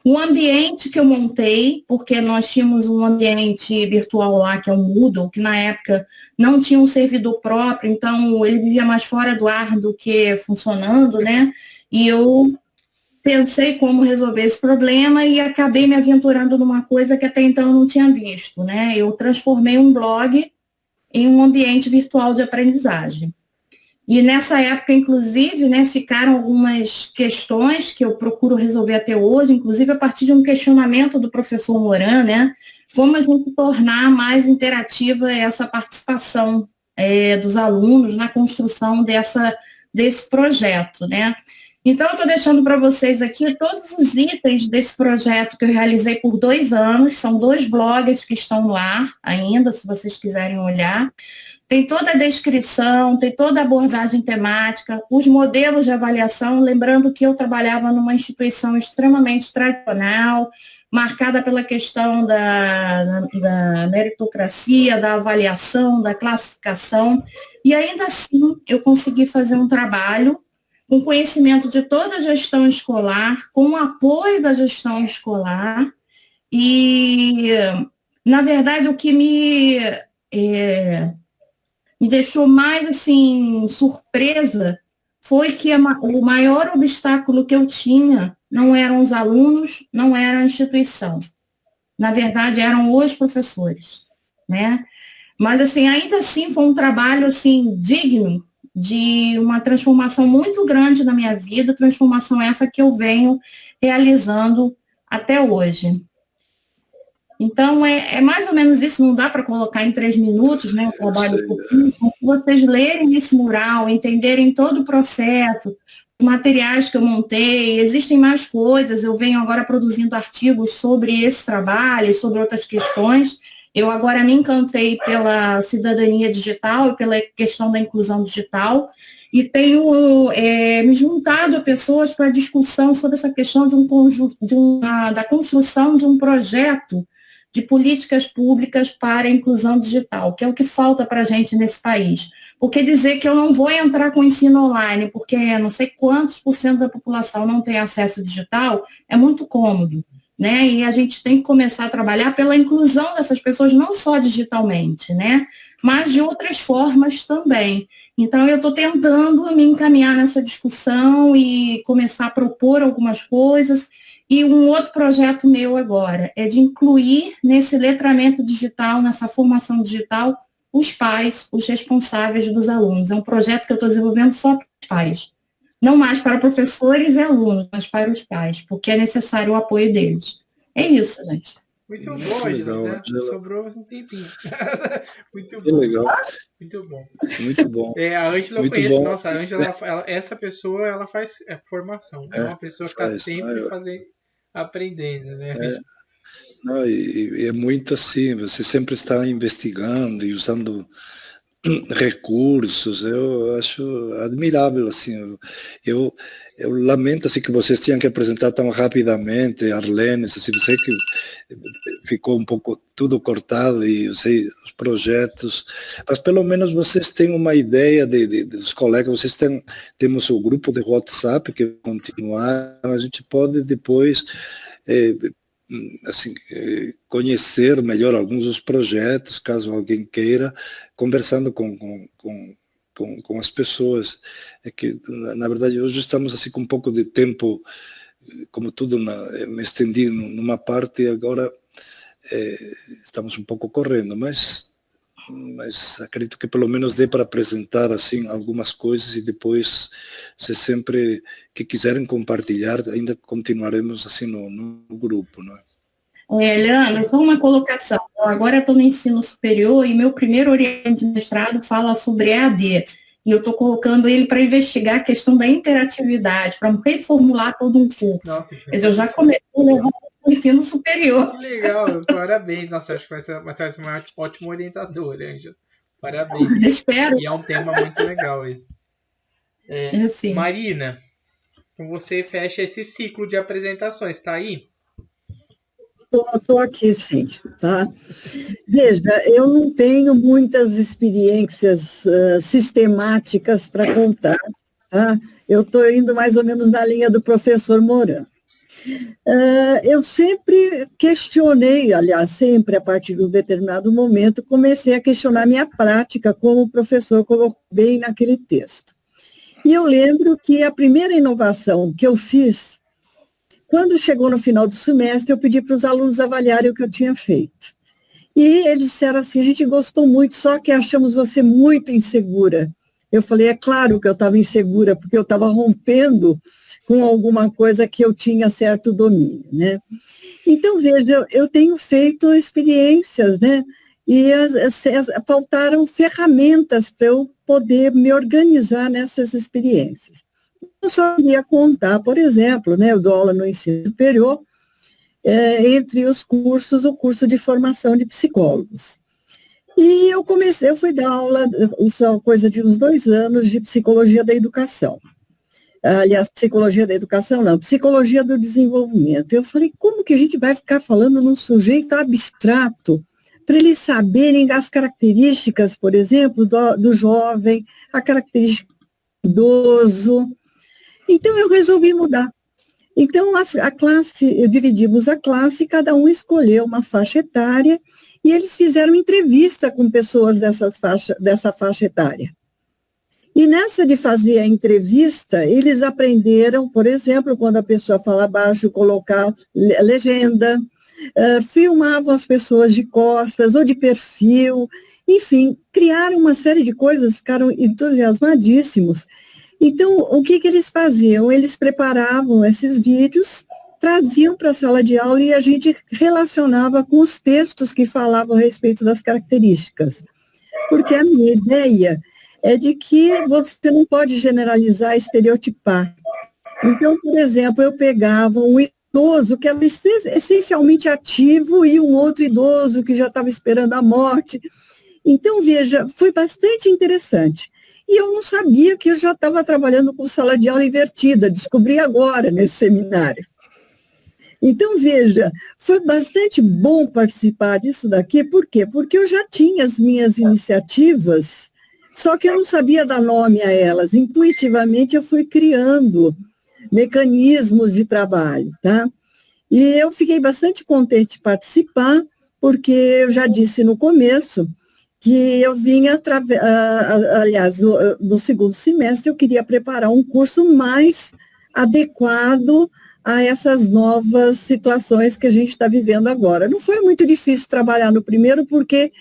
Speaker 6: o ambiente que eu montei, porque nós tínhamos um ambiente virtual lá, que é o Moodle, que na época não tinha um servidor próprio, então ele vivia mais fora do ar do que funcionando, né? E eu pensei como resolver esse problema e acabei me aventurando numa coisa que até então eu não tinha visto, né? Eu transformei um blog em um ambiente virtual de aprendizagem. E nessa época, inclusive, né, ficaram algumas questões que eu procuro resolver até hoje, inclusive a partir de um questionamento do professor Moran, né, como a gente tornar mais interativa essa participação dos alunos na construção desse projeto, né. Então, eu estou deixando para vocês aqui todos os itens desse projeto que eu realizei por 2 anos, são 2 blogs que estão no ar ainda, se vocês quiserem olhar. Tem toda a descrição, tem toda a abordagem temática, os modelos de avaliação, lembrando que eu trabalhava numa instituição extremamente tradicional, marcada pela questão da meritocracia, da avaliação, da classificação, e ainda assim eu consegui fazer um trabalho com conhecimento de toda a gestão escolar, com o apoio da gestão escolar, e, na verdade, o que me deixou mais, assim, surpresa foi que o maior obstáculo que eu tinha não eram os alunos, não era a instituição. Na verdade, eram os professores, né? Mas, assim, ainda assim, foi um trabalho, assim, digno de uma transformação muito grande na minha vida, transformação essa que eu venho realizando até hoje. Então, é mais ou menos isso, não dá para colocar em 3 minutos, né? O trabalho pouquinho, vocês lerem esse mural, entenderem todo o processo, os materiais que eu montei, existem mais coisas, eu venho agora produzindo artigos sobre esse trabalho, sobre outras questões. Eu agora me encantei pela cidadania digital e pela questão da inclusão digital, e tenho me juntado a pessoas para discussão sobre essa questão da construção de um projeto de políticas públicas para a inclusão digital, que é o que falta para a gente nesse país. Porque dizer que eu não vou entrar com o ensino online, porque não sei quantos % da população não tem acesso digital, é muito cômodo, né? E a gente tem que começar a trabalhar pela inclusão dessas pessoas, não só digitalmente, né? Mas de outras formas também. Então, eu estou tentando me encaminhar nessa discussão e começar a propor algumas coisas. E um outro projeto meu agora é de incluir nesse letramento digital, nessa formação digital, os pais, os responsáveis dos alunos. É um projeto que eu estou desenvolvendo só para os pais. Não mais para professores e alunos, mas para os pais, porque é necessário o apoio deles. É isso, gente.
Speaker 2: Muito bom, Ângela, né? Sobrou um tempinho. Muito
Speaker 1: que
Speaker 2: bom.
Speaker 1: Legal.
Speaker 2: Muito bom.
Speaker 1: Muito bom.
Speaker 2: A Ângela eu
Speaker 1: Muito
Speaker 2: conheço.
Speaker 1: bom.
Speaker 2: Nossa, a Ângela, essa pessoa, ela faz formação. É uma pessoa que está sempre aprendendo, né?
Speaker 1: Não, e é muito assim, você sempre está investigando e usando recursos, eu acho admirável, assim, eu lamento assim, que vocês tinham que apresentar tão rapidamente, Arlene, assim, sei que ficou um pouco tudo cortado e eu sei os projetos, mas pelo menos vocês têm uma ideia dos colegas, vocês temos o grupo de WhatsApp que continuar, a gente pode depois assim, conhecer melhor alguns dos projetos, caso alguém queira, conversando com as pessoas. É que, na verdade, hoje estamos assim com um pouco de tempo, como tudo, me estendi numa parte e agora estamos um pouco correndo, mas acredito que pelo menos dê para apresentar assim algumas coisas e depois, se sempre que quiserem compartilhar, ainda continuaremos assim no grupo, não é?
Speaker 6: Leandro, só uma colocação. Eu agora estou no ensino superior e meu primeiro orientador de mestrado fala sobre EAD. E eu estou colocando ele para investigar a questão da interatividade, para reformular todo um curso. Nossa, mas eu já comecei a levar o ensino superior.
Speaker 2: Que legal, parabéns. Nossa, acho que vai ser uma ótima orientadora, Ângela. Parabéns.
Speaker 6: Eu espero.
Speaker 2: E é um tema muito legal esse.
Speaker 6: Sim.
Speaker 2: Marina, você fecha esse ciclo de apresentações, está aí?
Speaker 7: Estou aqui, sim, tá? Veja, eu não tenho muitas experiências sistemáticas para contar, tá? Eu estou indo mais ou menos na linha do professor Moran. Eu sempre questionei, aliás, sempre a partir de um determinado momento, comecei a questionar minha prática, como o professor colocou bem naquele texto. E eu lembro que a primeira inovação que eu fiz, quando chegou no final do semestre, eu pedi para os alunos avaliarem o que eu tinha feito. E eles disseram assim, a gente gostou muito, só que achamos você muito insegura. Eu falei, é claro que eu estava insegura, porque eu estava rompendo com alguma coisa que eu tinha certo domínio, né? Então, veja, eu tenho feito experiências, né? E faltaram ferramentas para eu poder me organizar nessas experiências. Eu só queria contar, por exemplo, né, eu dou aula no ensino superior, entre os cursos, o curso de formação de psicólogos. E eu fui dar aula, isso é uma coisa de uns 2 anos, de psicologia da educação. Aliás, psicologia da educação não, psicologia do desenvolvimento. Eu falei, como que a gente vai ficar falando num sujeito abstrato, para eles saberem as características, por exemplo, do jovem, a característica do idoso. Então, eu resolvi mudar. Então, dividimos a classe, cada um escolheu uma faixa etária, e eles fizeram entrevista com pessoas dessa faixa etária. E nessa de fazer a entrevista, eles aprenderam, por exemplo, quando a pessoa fala baixo, colocar legenda, filmavam as pessoas de costas ou de perfil, enfim, criaram uma série de coisas, ficaram entusiasmadíssimos. Então, o que eles faziam? Eles preparavam esses vídeos traziam para a sala de aula e a gente relacionava com os textos que falavam a respeito das características. Porque a minha ideia é de que você não pode generalizar, estereotipar. Então, por exemplo, eu pegava um idoso que era essencialmente ativo e um outro idoso que já estava esperando a morte. Então, veja, foi bastante interessante. E eu não sabia que eu já estava trabalhando com sala de aula invertida, descobri agora nesse seminário. Então, veja, foi bastante bom participar disso daqui, por quê? Porque eu já tinha as minhas iniciativas, só que eu não sabia dar nome a elas. Intuitivamente, eu fui criando mecanismos de trabalho, tá? E eu fiquei bastante contente de participar, porque eu já disse no começo que eu vinha, aliás, no segundo semestre, eu queria preparar um curso mais adequado a essas novas situações que a gente está vivendo agora. Não foi muito difícil trabalhar no primeiro, porque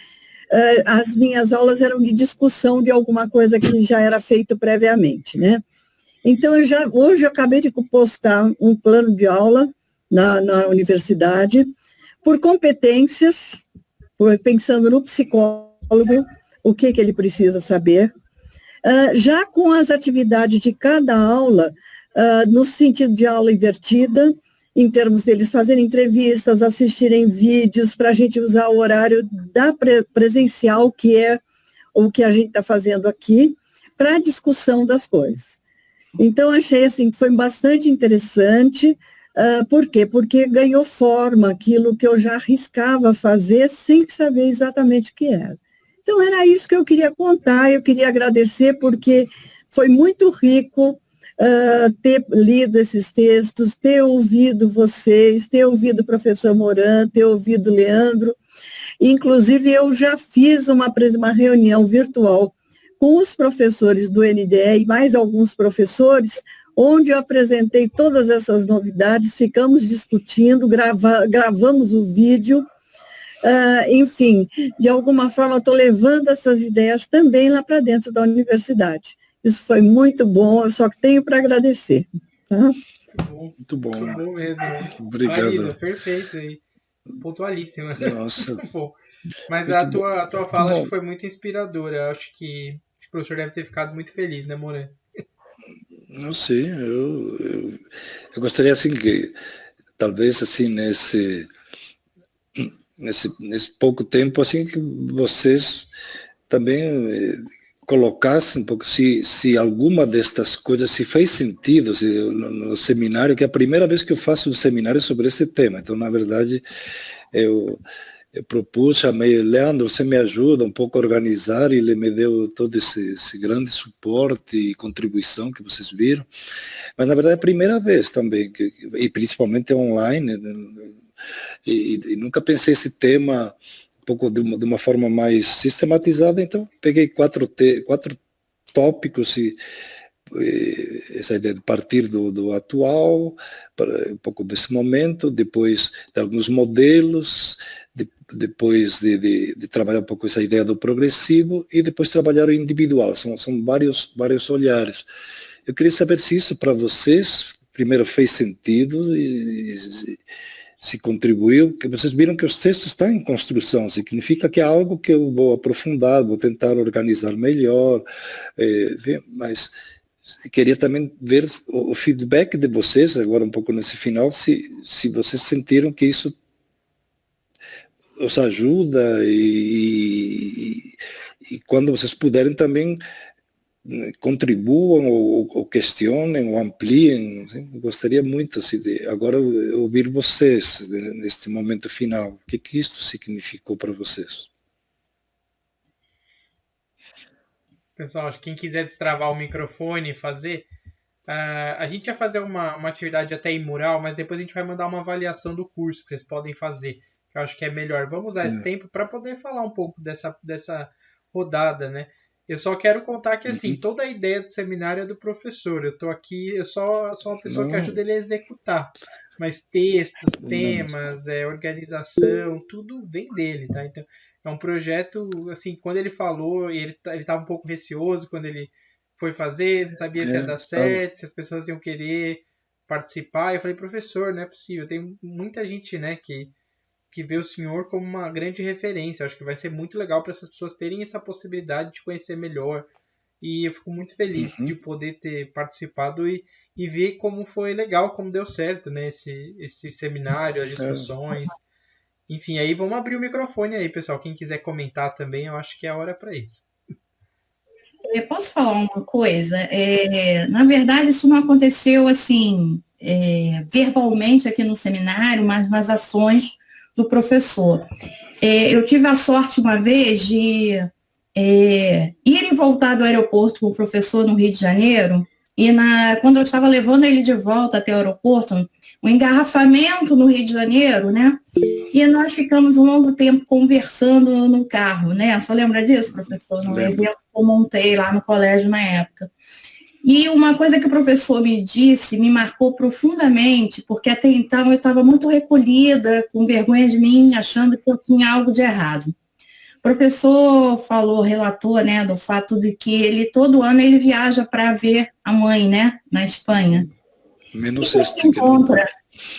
Speaker 7: as minhas aulas eram de discussão de alguma coisa que já era feito previamente, né? Então, hoje eu acabei de postar um plano de aula na universidade, por competências, pensando no psicólogo, o que ele precisa saber, já com as atividades de cada aula, no sentido de aula invertida, em termos deles fazerem entrevistas, assistirem vídeos, para a gente usar o horário da presencial, que é o que a gente está fazendo aqui, para a discussão das coisas. Então, achei assim, que foi bastante interessante. Por quê? Porque ganhou forma aquilo que eu já arriscava fazer sem saber exatamente o que era. Então, era isso que eu queria contar, eu queria agradecer, porque foi muito rico ter lido esses textos, ter ouvido vocês, ter ouvido o professor Moran, ter ouvido o Leandro. Inclusive, eu já fiz uma reunião virtual com os professores do NDE e mais alguns professores, onde eu apresentei todas essas novidades, ficamos discutindo, gravamos o vídeo, enfim, de alguma forma estou levando essas ideias também lá para dentro da universidade. Isso foi muito bom, eu só tenho para agradecer. Tá?
Speaker 1: Muito bom.
Speaker 2: Muito bom mesmo.
Speaker 1: Obrigado.
Speaker 2: Marisa, perfeito aí. Pontualíssima.
Speaker 1: Nossa.
Speaker 2: Muito bom. Mas
Speaker 1: Muito
Speaker 2: a tua fala acho
Speaker 1: bom.
Speaker 2: que foi muito inspiradora. Acho que o professor deve ter ficado muito feliz, né, Moran?
Speaker 1: Não sei, eu gostaria assim que talvez assim nesse pouco tempo assim que vocês também colocassem um pouco se alguma destas coisas se fez sentido no seminário, que é a primeira vez que eu faço um seminário sobre esse tema. Então, na verdade, eu propus, chamei Leandro, você me ajuda um pouco a organizar, e ele me deu todo esse grande suporte e contribuição que vocês viram. Mas, na verdade, é a primeira vez também, e principalmente online, e nunca pensei esse tema um pouco de uma forma mais sistematizada, então peguei quatro tópicos e essa ideia de partir do atual, um pouco desse momento, depois de alguns modelos, depois de trabalhar um pouco essa ideia do progressivo e depois trabalhar o individual. São vários olhares. Eu queria saber se isso para vocês, primeiro, fez sentido e se contribuiu, porque vocês viram que os textos estão em construção, significa que é algo que eu vou aprofundar, vou tentar organizar melhor, mas queria também ver o feedback de vocês, agora um pouco nesse final, se vocês sentiram que isso os ajuda e quando vocês puderem também contribuam ou questionem ou ampliem. Assim, eu gostaria muito assim, de agora ouvir vocês neste momento final. O que isso significou para vocês?
Speaker 2: Pessoal, acho que quem quiser destravar o microfone e fazer, a gente ia fazer uma atividade até em mural, mas depois a gente vai mandar uma avaliação do curso que vocês podem fazer. Eu acho que é melhor. Vamos usar esse tempo para poder falar um pouco dessa rodada, né? Eu só quero contar que, assim, toda a ideia do seminário é do professor. Eu estou aqui, eu só sou uma pessoa que ajuda ele a executar. Mas textos, temas, organização, tudo vem dele, tá? Então, é um projeto, assim, quando ele falou, ele estava um pouco receoso quando ele foi fazer, não sabia se ia dar certo, se as pessoas iam querer participar. Eu falei, professor, não é possível. Tem muita gente, né, que vê o senhor como uma grande referência. Eu acho que vai ser muito legal para essas pessoas terem essa possibilidade de conhecer melhor. E eu fico muito feliz de poder ter participado e ver como foi legal, como deu certo, né, esse seminário, as discussões. Enfim, aí vamos abrir o microfone aí, pessoal. Quem quiser comentar também, eu acho que é a hora para isso.
Speaker 6: Eu posso falar uma coisa? Na verdade, isso não aconteceu assim, verbalmente aqui no seminário, mas nas ações do professor. Eu tive a sorte uma vez de ir e voltar do aeroporto com o professor no Rio de Janeiro, e quando eu estava levando ele de volta até o aeroporto, um engarrafamento no Rio de Janeiro, né? E nós ficamos um longo tempo conversando no carro, né? Só lembra disso, professor? No evento que eu montei lá no colégio na época. E uma coisa que o professor me disse me marcou profundamente, porque até então eu estava muito recolhida, com vergonha de mim, achando que eu tinha algo de errado. O professor relatou, né, do fato de que ele, todo ano, ele viaja para ver a mãe, né, na Espanha.
Speaker 1: Menos
Speaker 6: e
Speaker 1: este
Speaker 6: encontra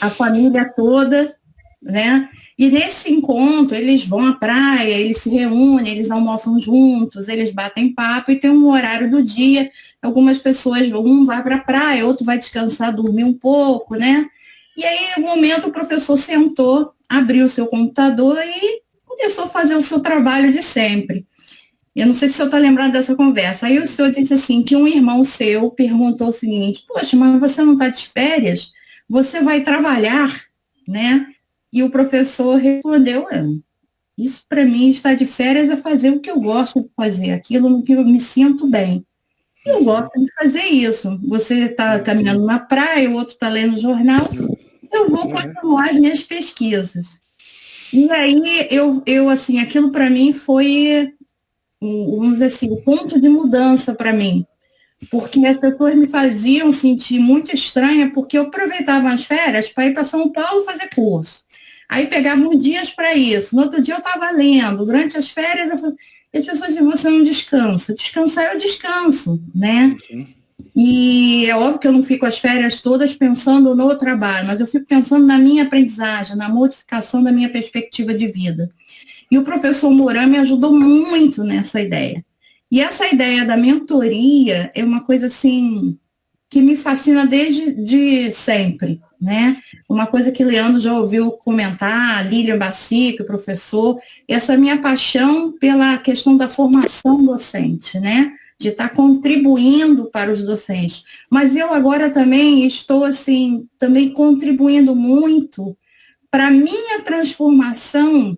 Speaker 6: a família toda, né? E nesse encontro, eles vão à praia, eles se reúnem, eles almoçam juntos, eles batem papo e tem um horário do dia. Algumas pessoas, um vai para a praia, outro vai descansar, dormir um pouco, né? E aí, no momento, o professor sentou, abriu o seu computador e começou a fazer o seu trabalho de sempre. Eu não sei se o senhor está lembrado dessa conversa. Aí o senhor disse assim, que um irmão seu perguntou o seguinte, poxa, mas você não está de férias? Você vai trabalhar, né? E o professor respondeu, isso para mim, estar de férias é fazer o que eu gosto de fazer, aquilo no que eu me sinto bem. Eu gosto de fazer isso. Você está caminhando na praia, o outro está lendo jornal, eu vou continuar as minhas pesquisas. E aí, eu assim, aquilo para mim foi, vamos dizer assim, o ponto de mudança para mim. Porque as pessoas me faziam sentir muito estranha, porque eu aproveitava as férias para ir para São Paulo fazer curso. Aí pegava uns dias para isso. No outro dia eu estava lendo. Durante as férias, as pessoas diziam, você não descansa. Descansar eu descanso, né? E é óbvio que eu não fico as férias todas pensando no trabalho, mas eu fico pensando na minha aprendizagem, na modificação da minha perspectiva de vida. E o professor Moran me ajudou muito nessa ideia. E essa ideia da mentoria é uma coisa, assim, que me fascina desde sempre, né? Uma coisa que Leandro já ouviu comentar, Lilian Bacic, o professor, essa minha paixão pela questão da formação docente, né? De estar contribuindo para os docentes. Mas eu agora também estou, assim, também contribuindo muito para a minha transformação,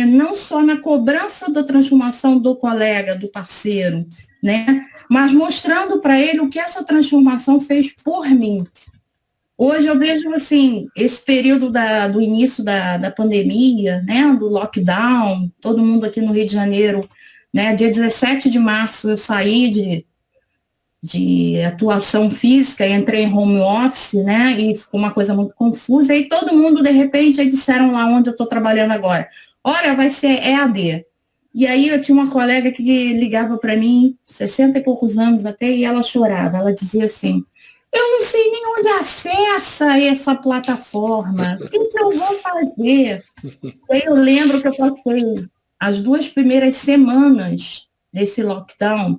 Speaker 6: não só na cobrança da transformação do colega, do parceiro, né? Mas mostrando para ele o que essa transformação fez por mim. Hoje eu vejo, assim, esse período do início da pandemia, né, do lockdown, todo mundo aqui no Rio de Janeiro, né, dia 17 de março eu saí de atuação física, entrei em home office, né, e ficou uma coisa muito confusa, e todo mundo, de repente, aí disseram lá onde eu estou trabalhando agora, olha, vai ser EAD. E aí eu tinha uma colega que ligava para mim, 60 e poucos anos até, e ela chorava, ela dizia assim, eu não sei nem onde acessa essa plataforma, o que eu vou fazer? E aí eu lembro que eu passei as 2 primeiras semanas desse lockdown,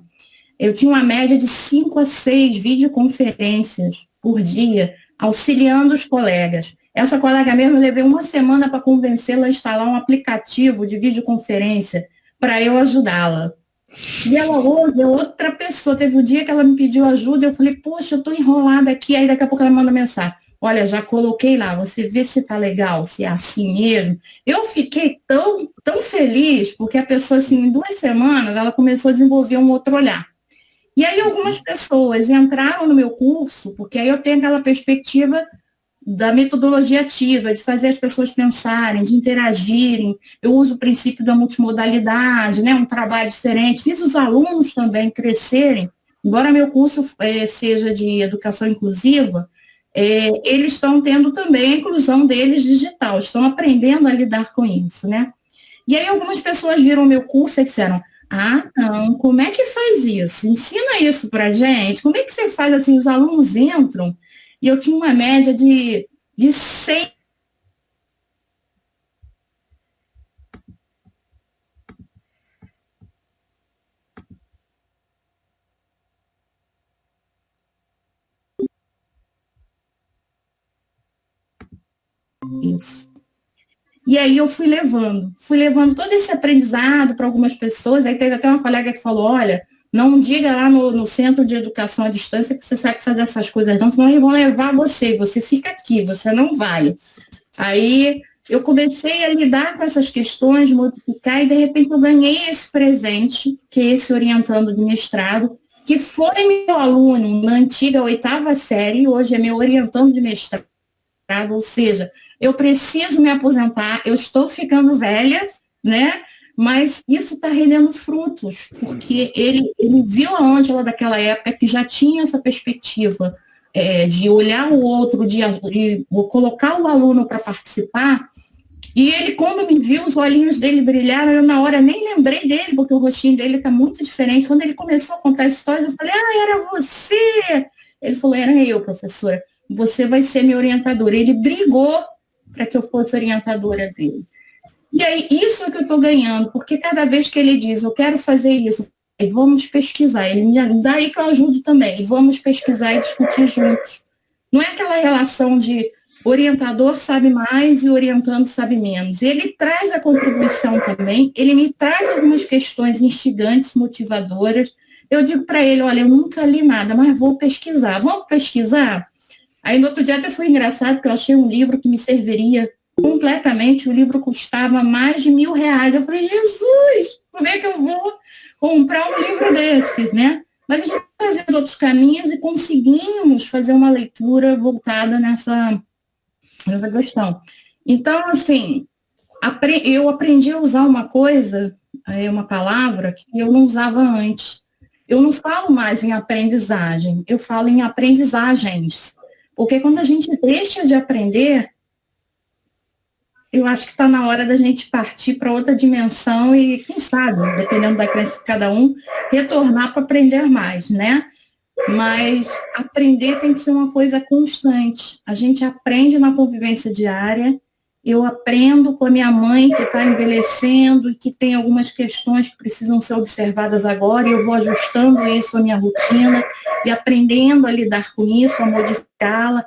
Speaker 6: eu tinha uma média de 5 a 6 videoconferências por dia, auxiliando os colegas. Essa colega mesmo, eu levei 1 semana para convencê-la a instalar um aplicativo de videoconferência para eu ajudá-la. E ela hoje é outra pessoa. Teve um dia que ela me pediu ajuda, eu falei, poxa, eu estou enrolada aqui. Aí daqui a pouco ela manda mensagem. Olha, já coloquei lá, você vê se tá legal, se é assim mesmo. Eu fiquei tão feliz, porque a pessoa, assim, em 2 semanas, ela começou a desenvolver um outro olhar. E aí algumas pessoas entraram no meu curso, porque aí eu tenho aquela perspectiva da metodologia ativa, de fazer as pessoas pensarem, de interagirem. Eu uso o princípio da multimodalidade, né, um trabalho diferente. Fiz os alunos também crescerem. Embora meu curso seja de educação inclusiva, eles estão tendo também a inclusão deles digital, estão aprendendo a lidar com isso, né? E aí algumas pessoas viram o meu curso e disseram, Ah, não, como é que faz isso? Ensina isso pra gente. Como é que você faz assim? Os alunos entram e eu tinha uma média de 100. Isso. E aí eu fui levando todo esse aprendizado para algumas pessoas. Aí teve até uma colega que falou, olha, não diga lá no Centro de Educação à Distância que você sabe fazer essas coisas não, senão eles vão levar você fica aqui, você não vai. Aí eu comecei a lidar com essas questões, modificar, e de repente eu ganhei esse presente, que é esse orientando de mestrado, que foi meu aluno na antiga 8ª série, hoje é meu orientando de mestrado, ou seja, eu preciso me aposentar, eu estou ficando velha, né? Mas isso está rendendo frutos, porque ele viu a Ângela daquela época que já tinha essa perspectiva de olhar o outro, de colocar o aluno para participar, e ele, quando me viu, os olhinhos dele brilharam, eu na hora nem lembrei dele, porque o rostinho dele está muito diferente. Quando ele começou a contar histórias, eu falei, era você! Ele falou, era eu, professora, você vai ser minha orientadora. Ele brigou para que eu fosse orientadora dele. E aí, isso é que eu estou ganhando, porque cada vez que ele diz, eu quero fazer isso, vamos pesquisar, daí que eu ajudo também, vamos pesquisar e discutir juntos. Não é aquela relação de orientador sabe mais e orientando sabe menos. Ele traz a contribuição também, ele me traz algumas questões instigantes, motivadoras. Eu digo para ele, olha, eu nunca li nada, mas vou pesquisar. Vamos pesquisar? Aí, no outro dia, até foi engraçado, porque eu achei um livro que me serviria completamente. O livro custava mais de R$1.000. Eu falei, Jesus, como é que eu vou comprar um livro desses, né? Mas a gente vai fazendo outros caminhos e conseguimos fazer uma leitura voltada nessa questão. Então, assim, eu aprendi a usar uma coisa, uma palavra que eu não usava antes. Eu não falo mais em aprendizagem, eu falo em aprendizagens. Porque quando a gente deixa de aprender, eu acho que está na hora da gente partir para outra dimensão e, quem sabe, dependendo da crença de cada um, retornar para aprender mais, né? Mas aprender tem que ser uma coisa constante. A gente aprende na convivência diária. Eu aprendo com a minha mãe, que está envelhecendo e que tem algumas questões que precisam ser observadas agora, e eu vou ajustando isso à minha rotina e aprendendo a lidar com isso, a modificá-la.